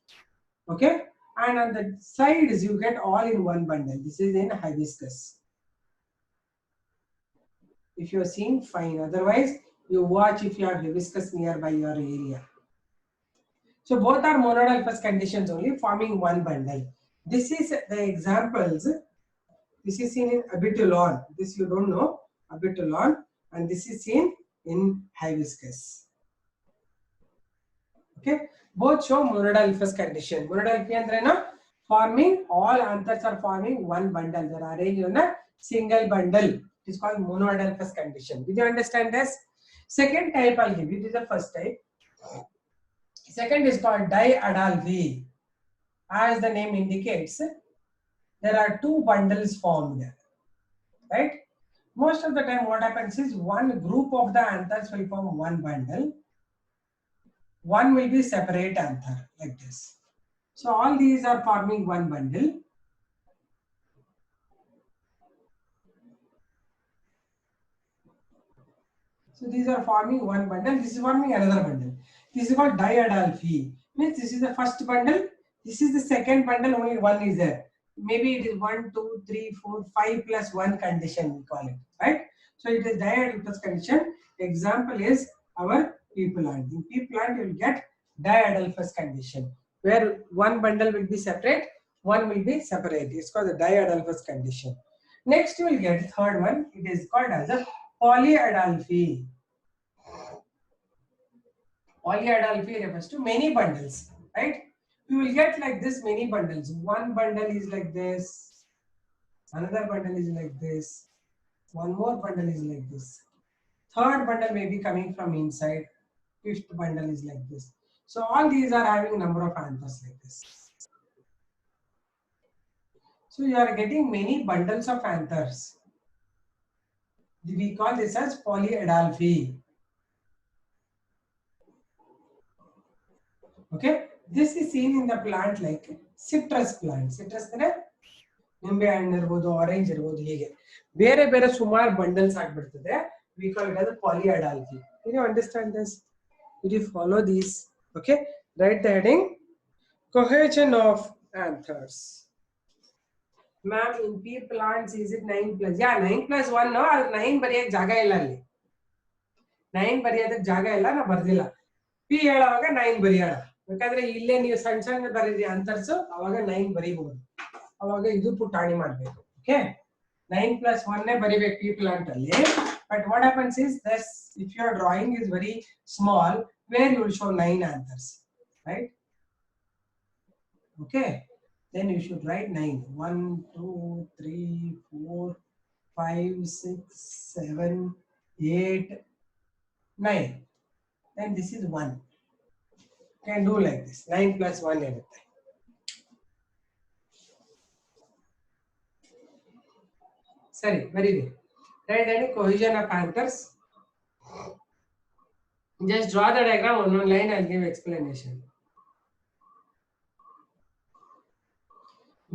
Okay, and on the sides you get all in one bundle. This is in hibiscus. If you are seeing, fine. Otherwise, you watch if you have hibiscus nearby your area. So both are monoadolphous conditions only, forming one bundle. This is the examples. This is seen in Abetalon. This you don't know, Abetalon, and this is seen in hibiscus. Okay, both show monoadolphous condition. Monoadolphy and forming all anthers are forming one bundle. They are arranged in a single bundle. It is called monoadolphous condition. Did you understand this? Second type I'll give you. This is the first type. Second is called diadolphy. As the name indicates, there are two bundles formed, right? Most of the time what happens is one group of the anthers will form one bundle. One will be separate anther like this. So all these are forming one bundle. So these are forming one bundle. This is forming another bundle. This is called diadolphy. Means this is the first bundle. This is the second bundle. Only one is there. Maybe it is 1, 2, 3, 4, 5 plus 1 condition we call it. Right? So it is diadolphous condition. Example is our pea plant. In pea plant you will get diadolphous condition where one bundle will be separate, one will be separate. It's called the diadolphous condition. Next you will get third one. It is called as a polyadolphy. Polyadolphy refers to many bundles, right? You will get like this many bundles. One bundle is like this, another bundle is like this, one more bundle is like this. Third bundle may be coming from inside, fifth bundle is like this. So all these are having number of anthers like this. So you are getting many bundles of anthers. We call this as polyadolphy. Okay, this is seen in the plant like citrus plant. Citrus ನಿಂಬೆ ಹಣ್ಣು ಇರಬಹುದು, orange ಇರಬಹುದು, ಹೀಗೆ ಬೇರೆ ಬೇರೆ ಸುಮಾರು bundles ಆಗ್ಬಿಡ್ತದೆ. We call it as a polyadolphy. Can you understand this? Did you follow these? Okay, write the heading cohesion of anthers. Ma'am, in pea plants is it 9 plus? Yeah, 9 plus 1 no, 9 ಬರೆಯಕ್ಕೆ ಜಾಗ ಇಲ್ಲ ಅಲ್ಲಿ. 9 ಬರೆಯೋದಕ್ಕೆ ಜಾಗ ಇಲ್ಲ, ನಾ ಬರ್ದಿಲ್ಲ. P ಹೇಳುವಾಗ 9 ಬರೆಯೋಣ. ಯಾಕಂದ್ರೆ ಇಲ್ಲೇ ನೀವು ಸಣ್ಣ ಸಣ್ಣ ಬರೀರಿ ಅಂತರ್ಸ್, ಅವಾಗ 9 ಬರೀಬಹುದು. ಅವಾಗ ಇದು ಪುಟಾಣಿ ಮಾಡಬೇಕು. ಓಕೆ, 9 plus 1 ಬರಿಬೇಕು ಪಿ ಪ್ಲಾಂಟ್ ಅಲ್ಲಿ. But what happens is this: if your drawing is very small, where you will show 9 anthers, right? Okay, then you should write 9. 1, 2, 3, 4, 5, 6, 7, 8, 9. Then this is 1. Can do like this. 9 plus 1 irutte. Sorry, very good. Write any cohesion of anthers. Just draw the diagram on one line. I'll give explanation.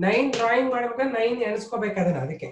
9 drawing ಮಾಡಬೇಕಾದ್ರೆ 9 ಎಣಿಸ್ಕೋಬೇಕು ಅದನ್ನ, ಅದಕ್ಕೆ.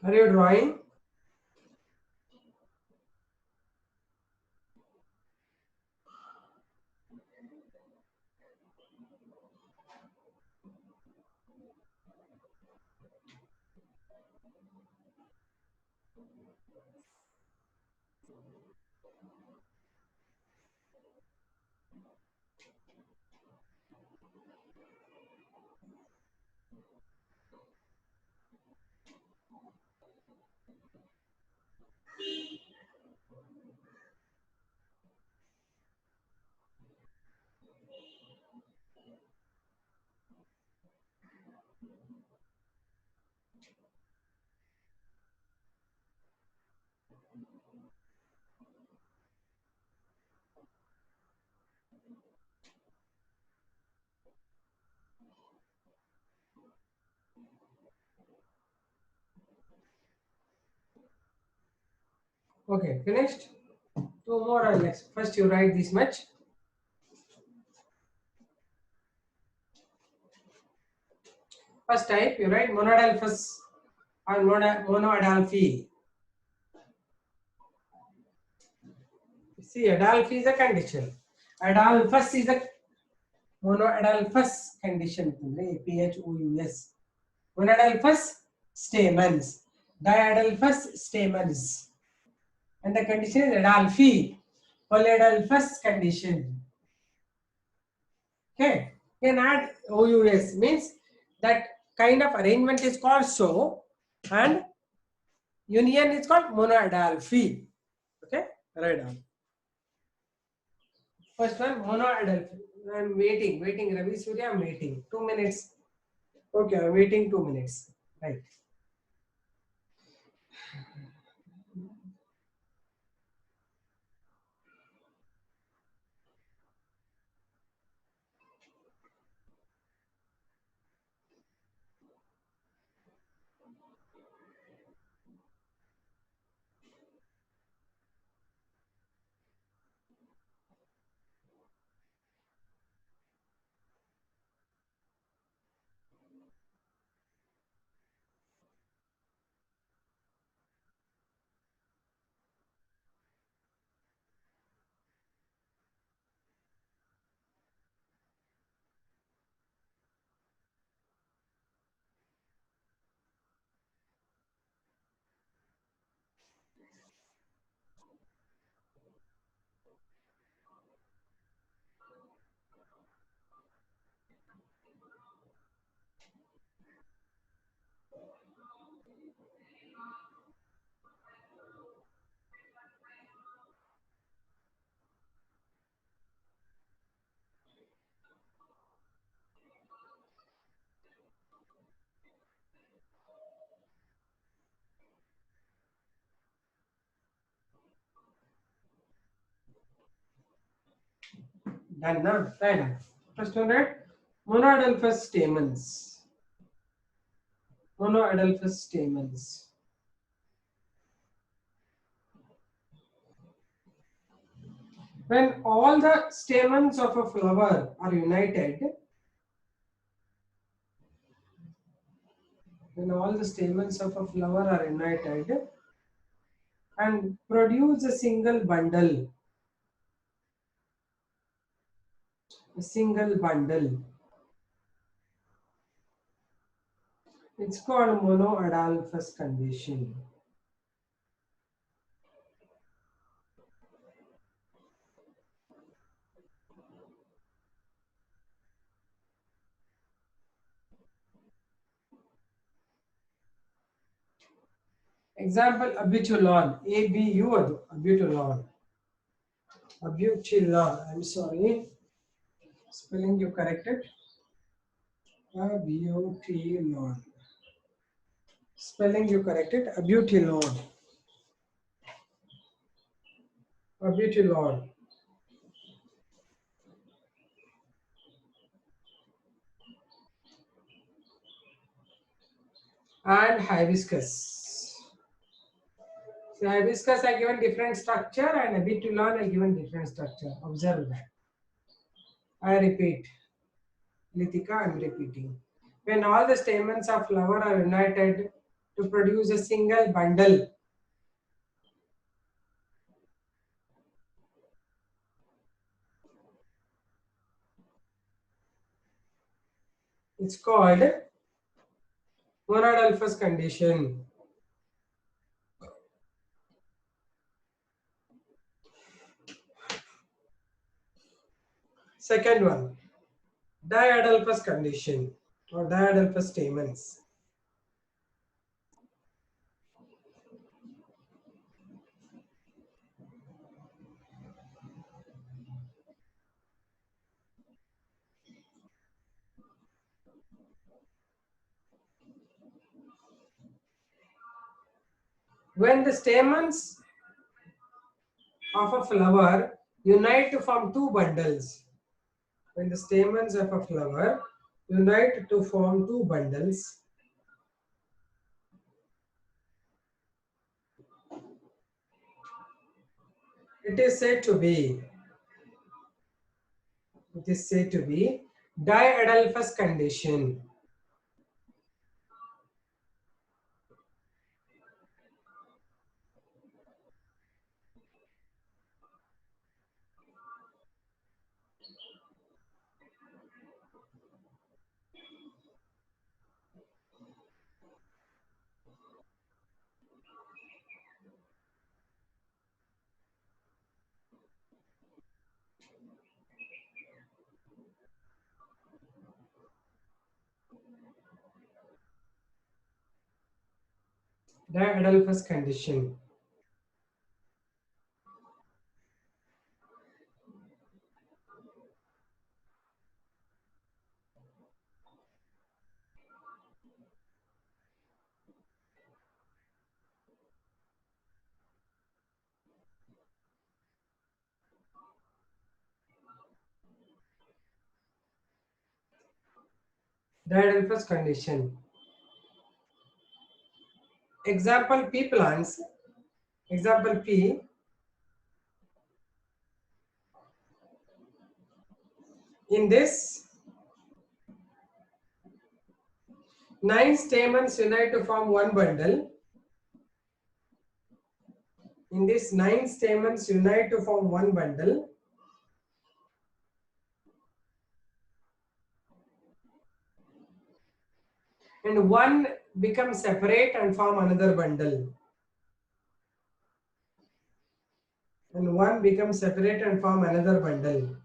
Are you drawing? Okay, finished. Two more or less. First, you write this much. First type, you write monoadelphous or monoadelphi. See, adelphi is a condition. Adelphous is a monoadelphous condition. Phous. Monoadelphous stamens. Diadelphous stamens. And the condition is adelphi. Polyadelphous condition. Okay. You can add OUS means that kind of arrangement is called so, and union is called monoadelphi. Okay, write down. First one, monoadelphi. I'm waiting. Ravi Surya, I'm waiting. 2 minutes. Okay, I'm waiting 2 minutes. Right. Done now. Right. First one, right? Monoadelphous stamens. Monoadelphous stamens. When all the stamens of a flower are united, when all the stamens of a flower are united and produce a single bundle, it's called monoadelphous condition. Example, abutulon. ABU ಅದು abutulon. Abutulon. I'm sorry. Spelling you corrected. Abutulon. Spelling you corrected. Abutulon. Abutulon. And hibiscus. So hibiscus are given different structure and abutulon are given different structure. Observe that. I repeat. Lithika, I'm repeating. When all the stamens of flower are united to produce a single bundle. It's called Monadolphus condition. Second one, Diadelphous condition or Diadelphous stamens. When the stamens of a flower unite to form two bundles, when the stamens of a flower unite to form two bundles, it is said to be diadelphous condition. Diadelphous condition. Diadelphous condition. Example P plants. Example P. In this, 9 stamens unite to form one bundle. In this, 9 stamens unite to form one bundle. And one becomes separate and form another bundle. And one becomes separate and form another bundle.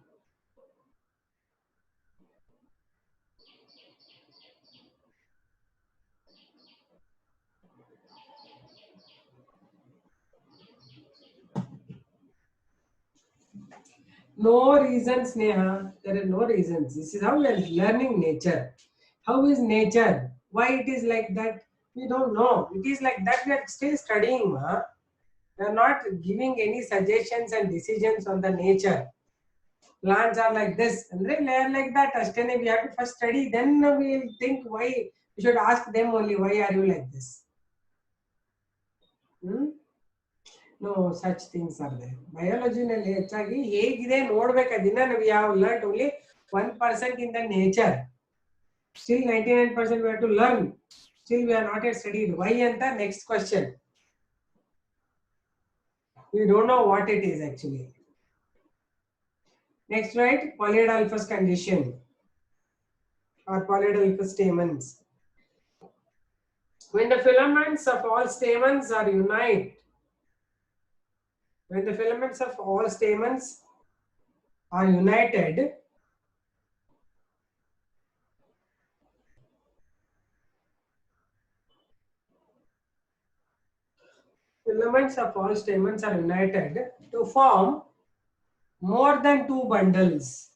No reasons, Neha. There are no reasons. This is how we are learning nature. How is nature? Why it is like that? We don't know. It is like that. We are still studying. Ma. We are not giving any suggestions and decisions on the nature. Plants are like this, and they are like that. Ashtane, we have to first study. Then we will think why. We should ask them only. Why are you like this? Hmm? No such things are there. Biology ನಲ್ಲಿ ಹೆಚ್ಚಾಗಿ ಹೇಗಿದೆ ನೋಡ್ಬೇಕದಿನ we have learnt only 1% in the nature. Still 99% we have to learn. Still we are not yet studied. Why anta next question. We don't know what it is actually. Next, right? Polyadelphous condition or polyadelphous stamens. When the filaments of all stamens are unite, when the filaments of all stamens are united, filaments of all stamens are united to form more than two bundles.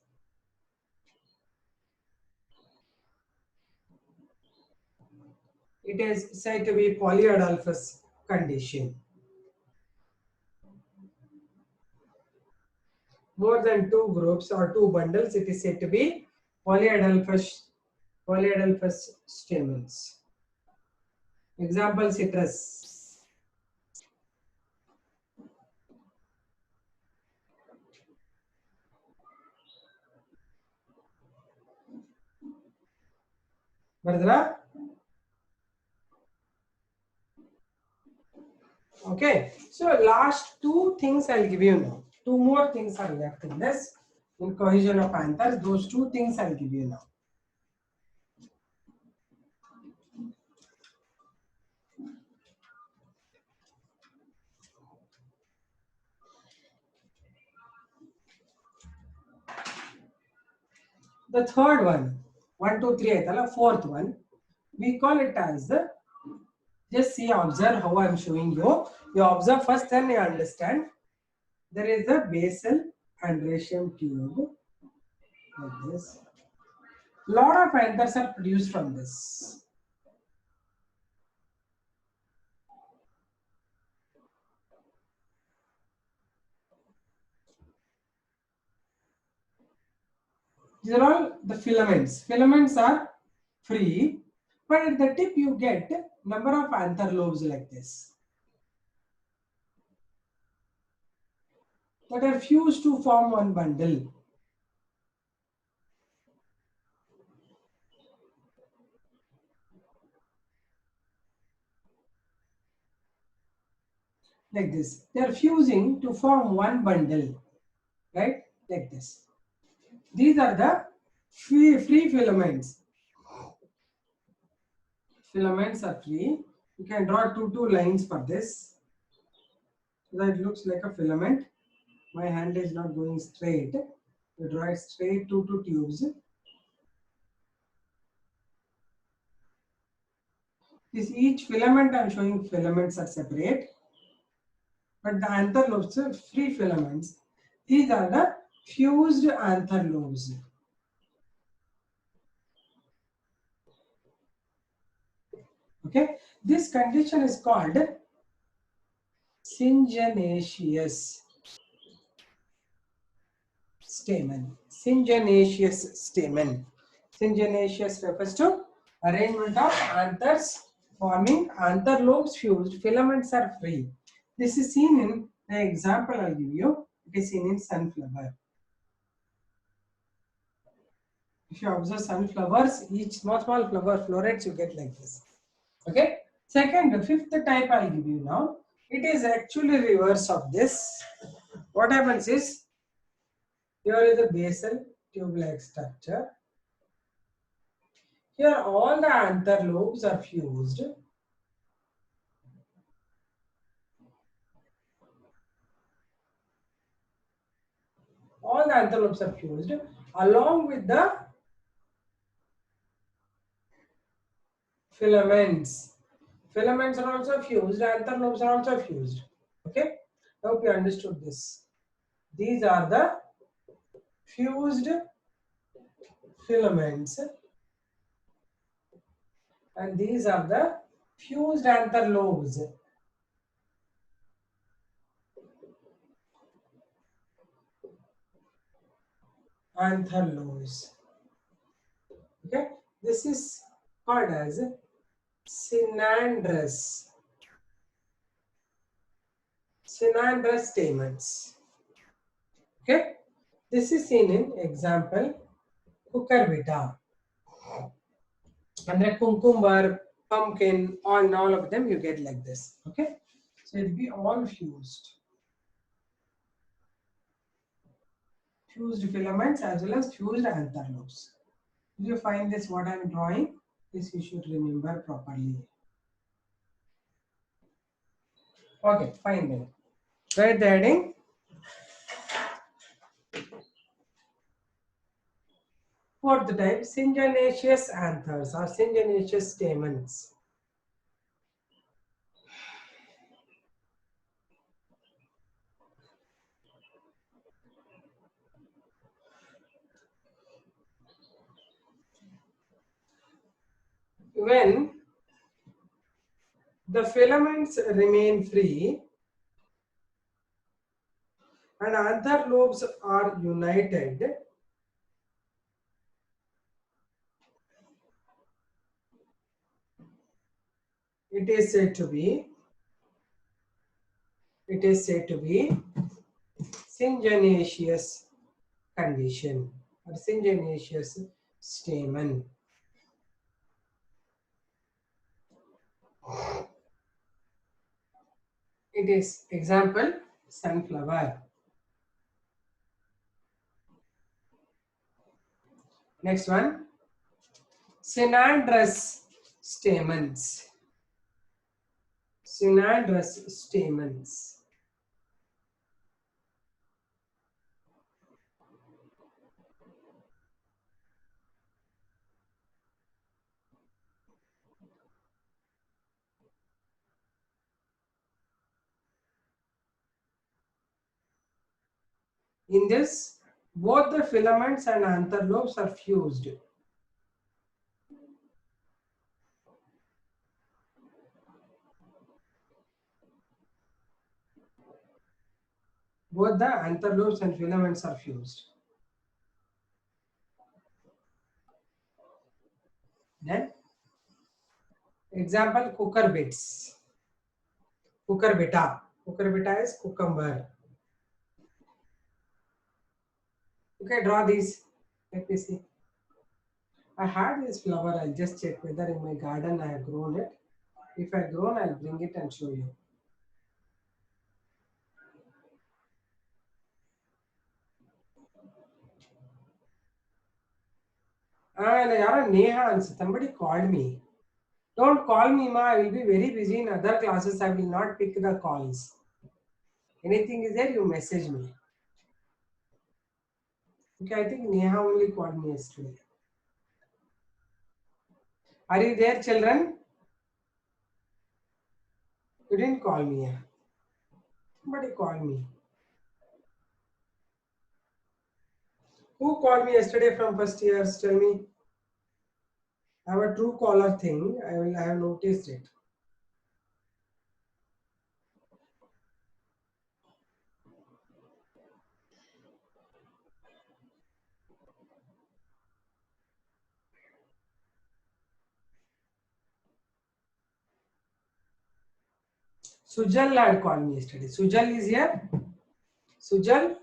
It is said to be polyadelphous condition. More than two groups or two bundles, it is said to be polyadelphous stamens. Example citrus. Bardra? Okay, so last two things I'll give you now. Two more things are left in this, in cohesion of anthers. Those two things I'll give you now. The third one, 2, 3, fourth one, we call it as the, just see, observe how I'm showing you. You observe first, then you understand. There is a basal androecium tube like this. Lot of anthers are produced from this. These are all the filaments. Filaments are free, but at the tip you get number of anther lobes like this that are fused to form one bundle. Like this. They are fusing to form one bundle, right? Like this. These are the free filaments. Filaments are free. You can draw two lines for this. So that it looks like a filament. My hand is not going straight. You draw it straight, two tubes. This each filament I'm showing, filaments are separate, but the anther lobes are free filaments. These are the fused anther lobes. Okay, this condition is called syngenaceous stamen. Syngenaceous stamen. Syngenaceous refers to arrangement of anthers forming anther lobes fused. Filaments are free. This is seen in the example I'll give you. It is seen in sunflower. If you observe sunflowers, each small flower florets, you get like this. Okay. Second, the fifth type I'll give you now. It is actually reverse of this. What happens is, here is a basal tube-like structure. Here all the anther lobes are fused. All the anther lobes are fused along with the filaments. Filaments are also fused, anther lobes are also fused. Okay, I hope you understood this. These are the fused filaments and these are the fused anther lobes. Anther lobes. Okay, this is called as synandrous. Synandrous stamens. Okay, this is seen in example cucurbita. And then cucumber, pumpkin, all of them you get like this. Okay, so it'll be all fused. Fused filaments as well as fused anther lobes. If you find this what I am drawing, this you should remember properly. Okay, fine then. Write the heading. Fourth type, syngenaceous anthers or syngenaceous stamens. When the filaments remain free and anther lobes are united, it is said to be syngenaceous condition or syngenaceous stamen. It is example sunflower. Next one, cynandrous stamens. Cynandrous stamens. In this, both the filaments and anther lobes are fused. Both the anther lobes and filaments are fused. Then, example, cucurbits. Cucurbita. Cucurbita is cucumber. Okay, draw these. Let me see. I had this flower. I'll just check whether in my garden I have grown it. If I grown, I'll bring it and show you. And Neha, somebody called me. Don't call me, ma. I will be very busy in other classes. I will not pick the calls. Anything is there, you message me. Okay, I think Neha only called me yesterday. Are you there, children? You didn't call me. Yeah. Somebody called me. Who called me yesterday from first years? Tell me. I have a true caller thing. I have noticed it. Sujal had called me yesterday. Sujal is here. Sujal?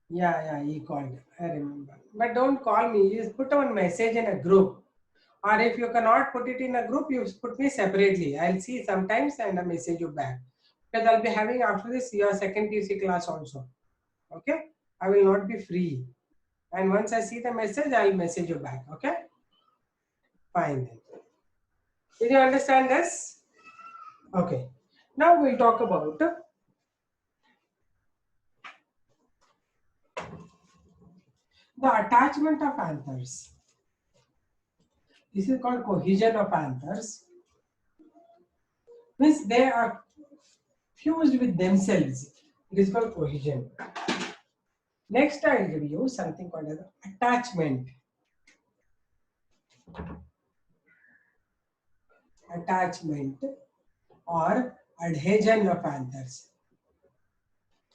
Yeah, he called. I remember. But don't call me. You just put one message in a group. Or if you cannot put it in a group, you put me separately. I'll see sometimes and I'll message you back. Because I'll be having after this your second PC class also. Okay? I will not be free. And once I see the message, I'll message you back. Okay? Fine then. Did you understand this? Okay. Now we'll talk about the attachment of anthers. This is called cohesion of anthers. Means they are fused with themselves. It is called cohesion. Next, I will give you something called as attachment. Attachment or adhesion of anthers.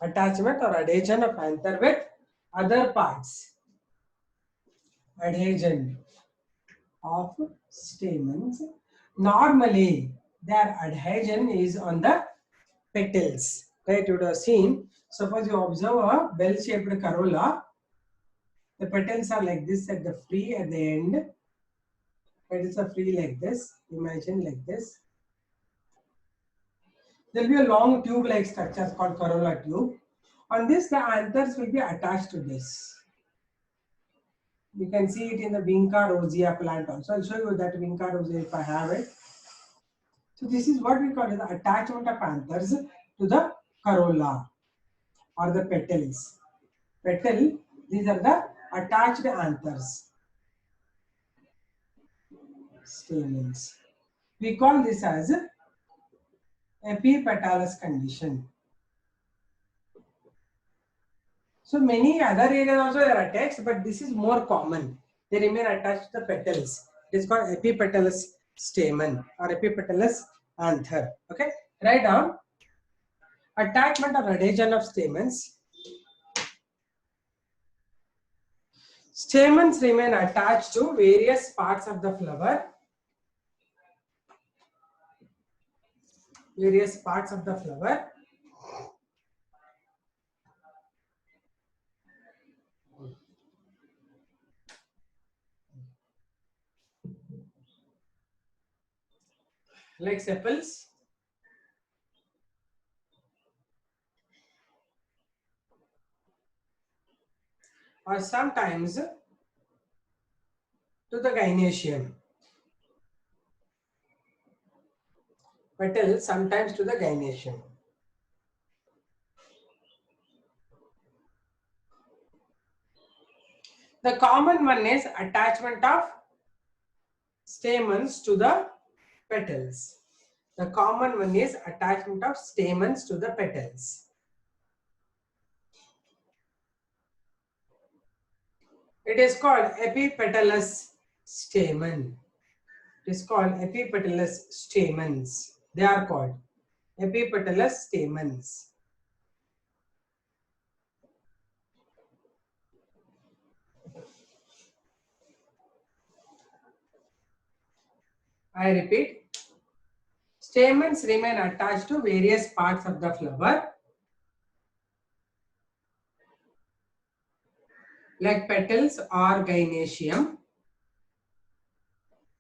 Attachment or adhesion of anther with other parts. Adhesion of stamens. Normally, their adhesion is on the petals. Right? You would have seen. Suppose you observe a bell-shaped corolla. The petals are like this at the free at the end. Petals are free like this. Imagine like this. There will be a long tube-like structure called corolla tube. On this, the anthers will be attached to this. You can see it in the Vinca rosea plant also. I'll show you that Vinca rosea if I have it. So this is what we call the attachment of anthers to the corolla or the petals. Petal, these are the attached anthers. Stamens. We call this as epipetalous condition. So many other areas also they are attached, but this is more common. They remain attached to the petals. It is called epipetalous stamen or epipetalous anther. Okay, write down attachment or adhesion of stamens. Stamens remain attached to various parts of the flower. Various parts of the flower. Like sepals. or sometimes to the gynoecium. Petals sometimes to the gynoecium. The common one is attachment of stamens to the petals. The common one is attachment of stamens to the petals. It is called epipetalous stamen. It is called epipetalous stamens. They are called epipetalous stamens. I repeat, stamens remain attached to various parts of the flower like petals or gynoecium.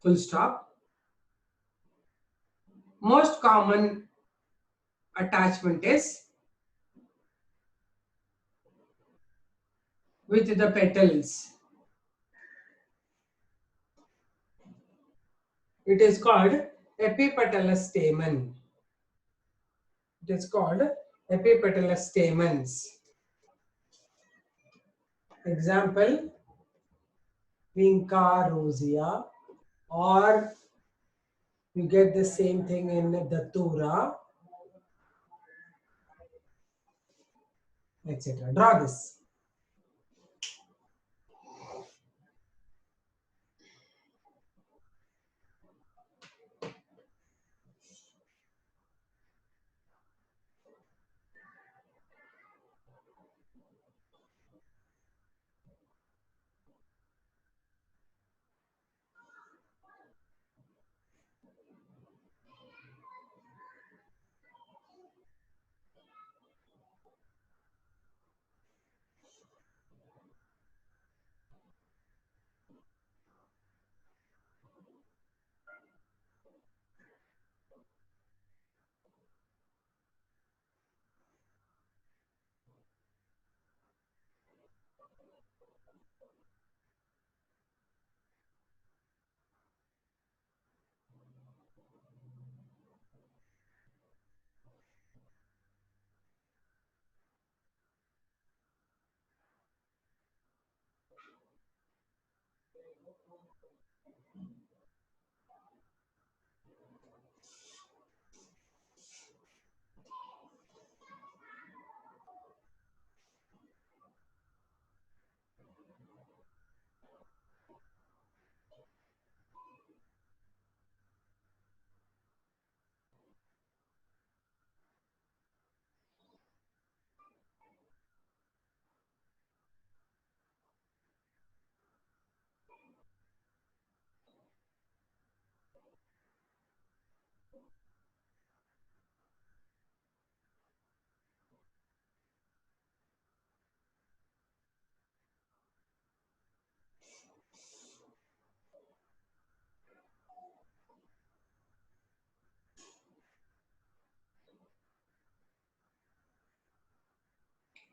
Full stop. Most common attachment is with the petals. It is called epipetalous stamen. It is called epipetalous stamens. Example, Vinca rosea, or you get the same thing in Datura, etc. Draw this.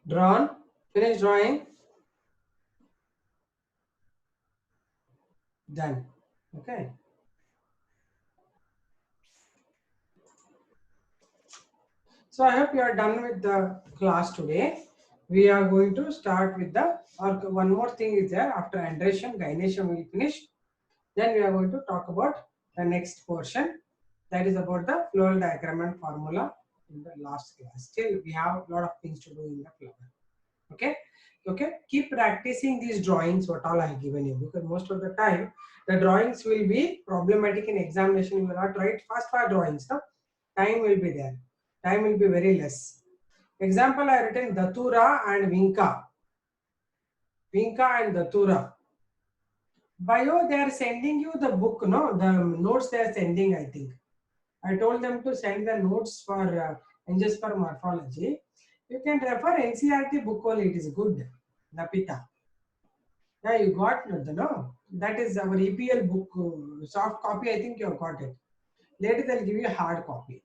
Drawn. Finish drawing. Done. Okay. So I hope you are done with the class today. We are going to start with the, or one more thing is there, after andration, gynoecium will finish. Then we are going to talk about the next portion, that is about the floral diagram and formula in the last class. Still, we have a lot of things to do in the flower. Okay. Okay. Keep practicing these drawings, what all I have given you, because most of the time the drawings will be problematic in examination. You will not write fast drawings. No? Time will be there. Time will be very less. Example, I have written Datura and Vinca. Vinca and Datura. Bio, they are sending you the book, no? The notes they are sending, I think. I told them to send the notes for NGS for morphology. You can refer NCRT book only, it is good. Napita. Yeah, you got no? That is our EPL book, soft copy, I think you have got it. Later they'll give you a hard copy.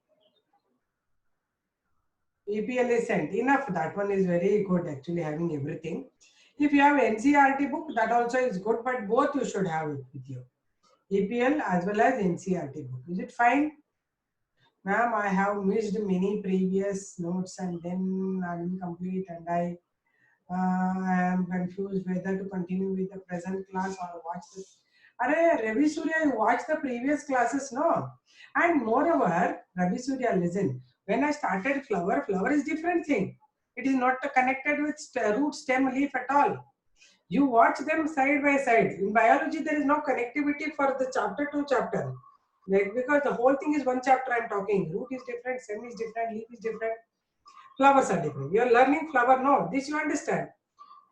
EPL is sent. Enough, that one is very good, actually having everything. If you have NCERT book, that also is good, but both you should have it with you. EPL as well as NCERT book. Is it fine? Ma'am, I have missed many previous notes and then are incomplete, and I am confused whether to continue with the present class or watch this. Arey, Ravi Surya, you watch the previous classes, no? And moreover, Ravi Surya, listen, when I started flower is different thing. It is not connected with root, stem, leaf at all. You watch them side by side. In biology, there is no connectivity for the chapter to chapter. Like, because the whole thing is one chapter I'm talking. Root is different, stem is different, leaf is different, flowers are different. You are learning flower, no, this you understand.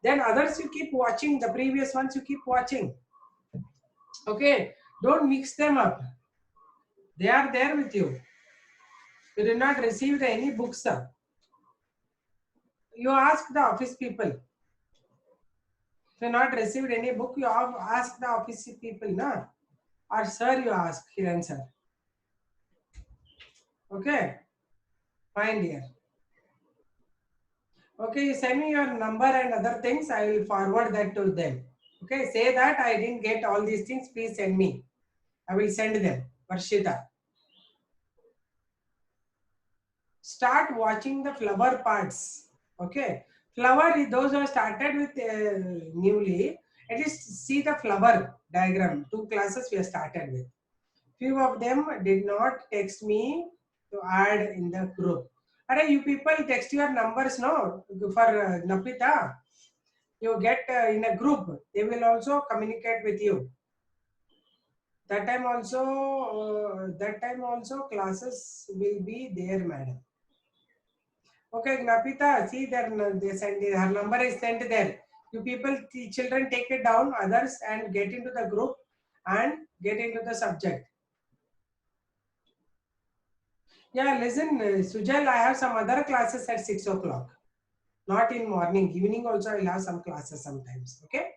Then others you keep watching, the previous ones you keep watching. Okay, don't mix them up. They are there with you. You did not receive any books. You ask the office people. If you not received any book, you have ask the office people, na? Or sir, you ask, Kiran sir. Okay, fine dear. Okay, you send me your number and other things. I will forward that to them. Okay, say that I didn't get all these things. Please send me. I will send them. Varshita. Start watching the flower parts. Okay, flower, those who have started with newly, at least see the flower diagram. 2 classes we have started with. Few of them did not text me to add in the group. Are you people text your numbers, no, for Napita? You get in a group. They will also communicate with you. That time also classes will be there, madam. Okay, Gnapita, see there, they send her number is sent there. You people, the children, take it down, others, and get into the group and get into the subject. Yeah, listen, Sujal, I have some other classes at 6 o'clock. Not in morning, evening also I'll have some classes sometimes. Okay.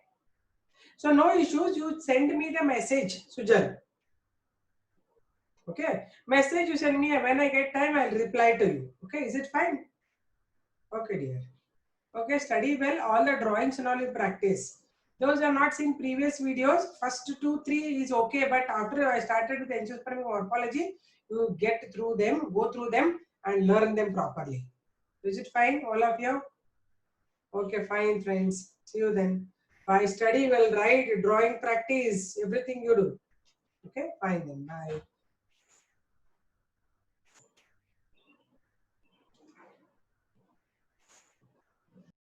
So no issues. You send me the message, Sujal. Okay. Message you send me when I get time. I'll reply to you. Okay. Is it fine? Okay, dear. Okay, study well, all the drawings and all you practice. Those are not seen previous videos. First 2, 3 is okay, but after I started with angiospermic morphology, you get through them, go through them and learn them properly. Is it fine, all of you? Okay, fine, friends. See you then. Bye. Study well, write, drawing practice, everything you do. Okay, fine then. Bye.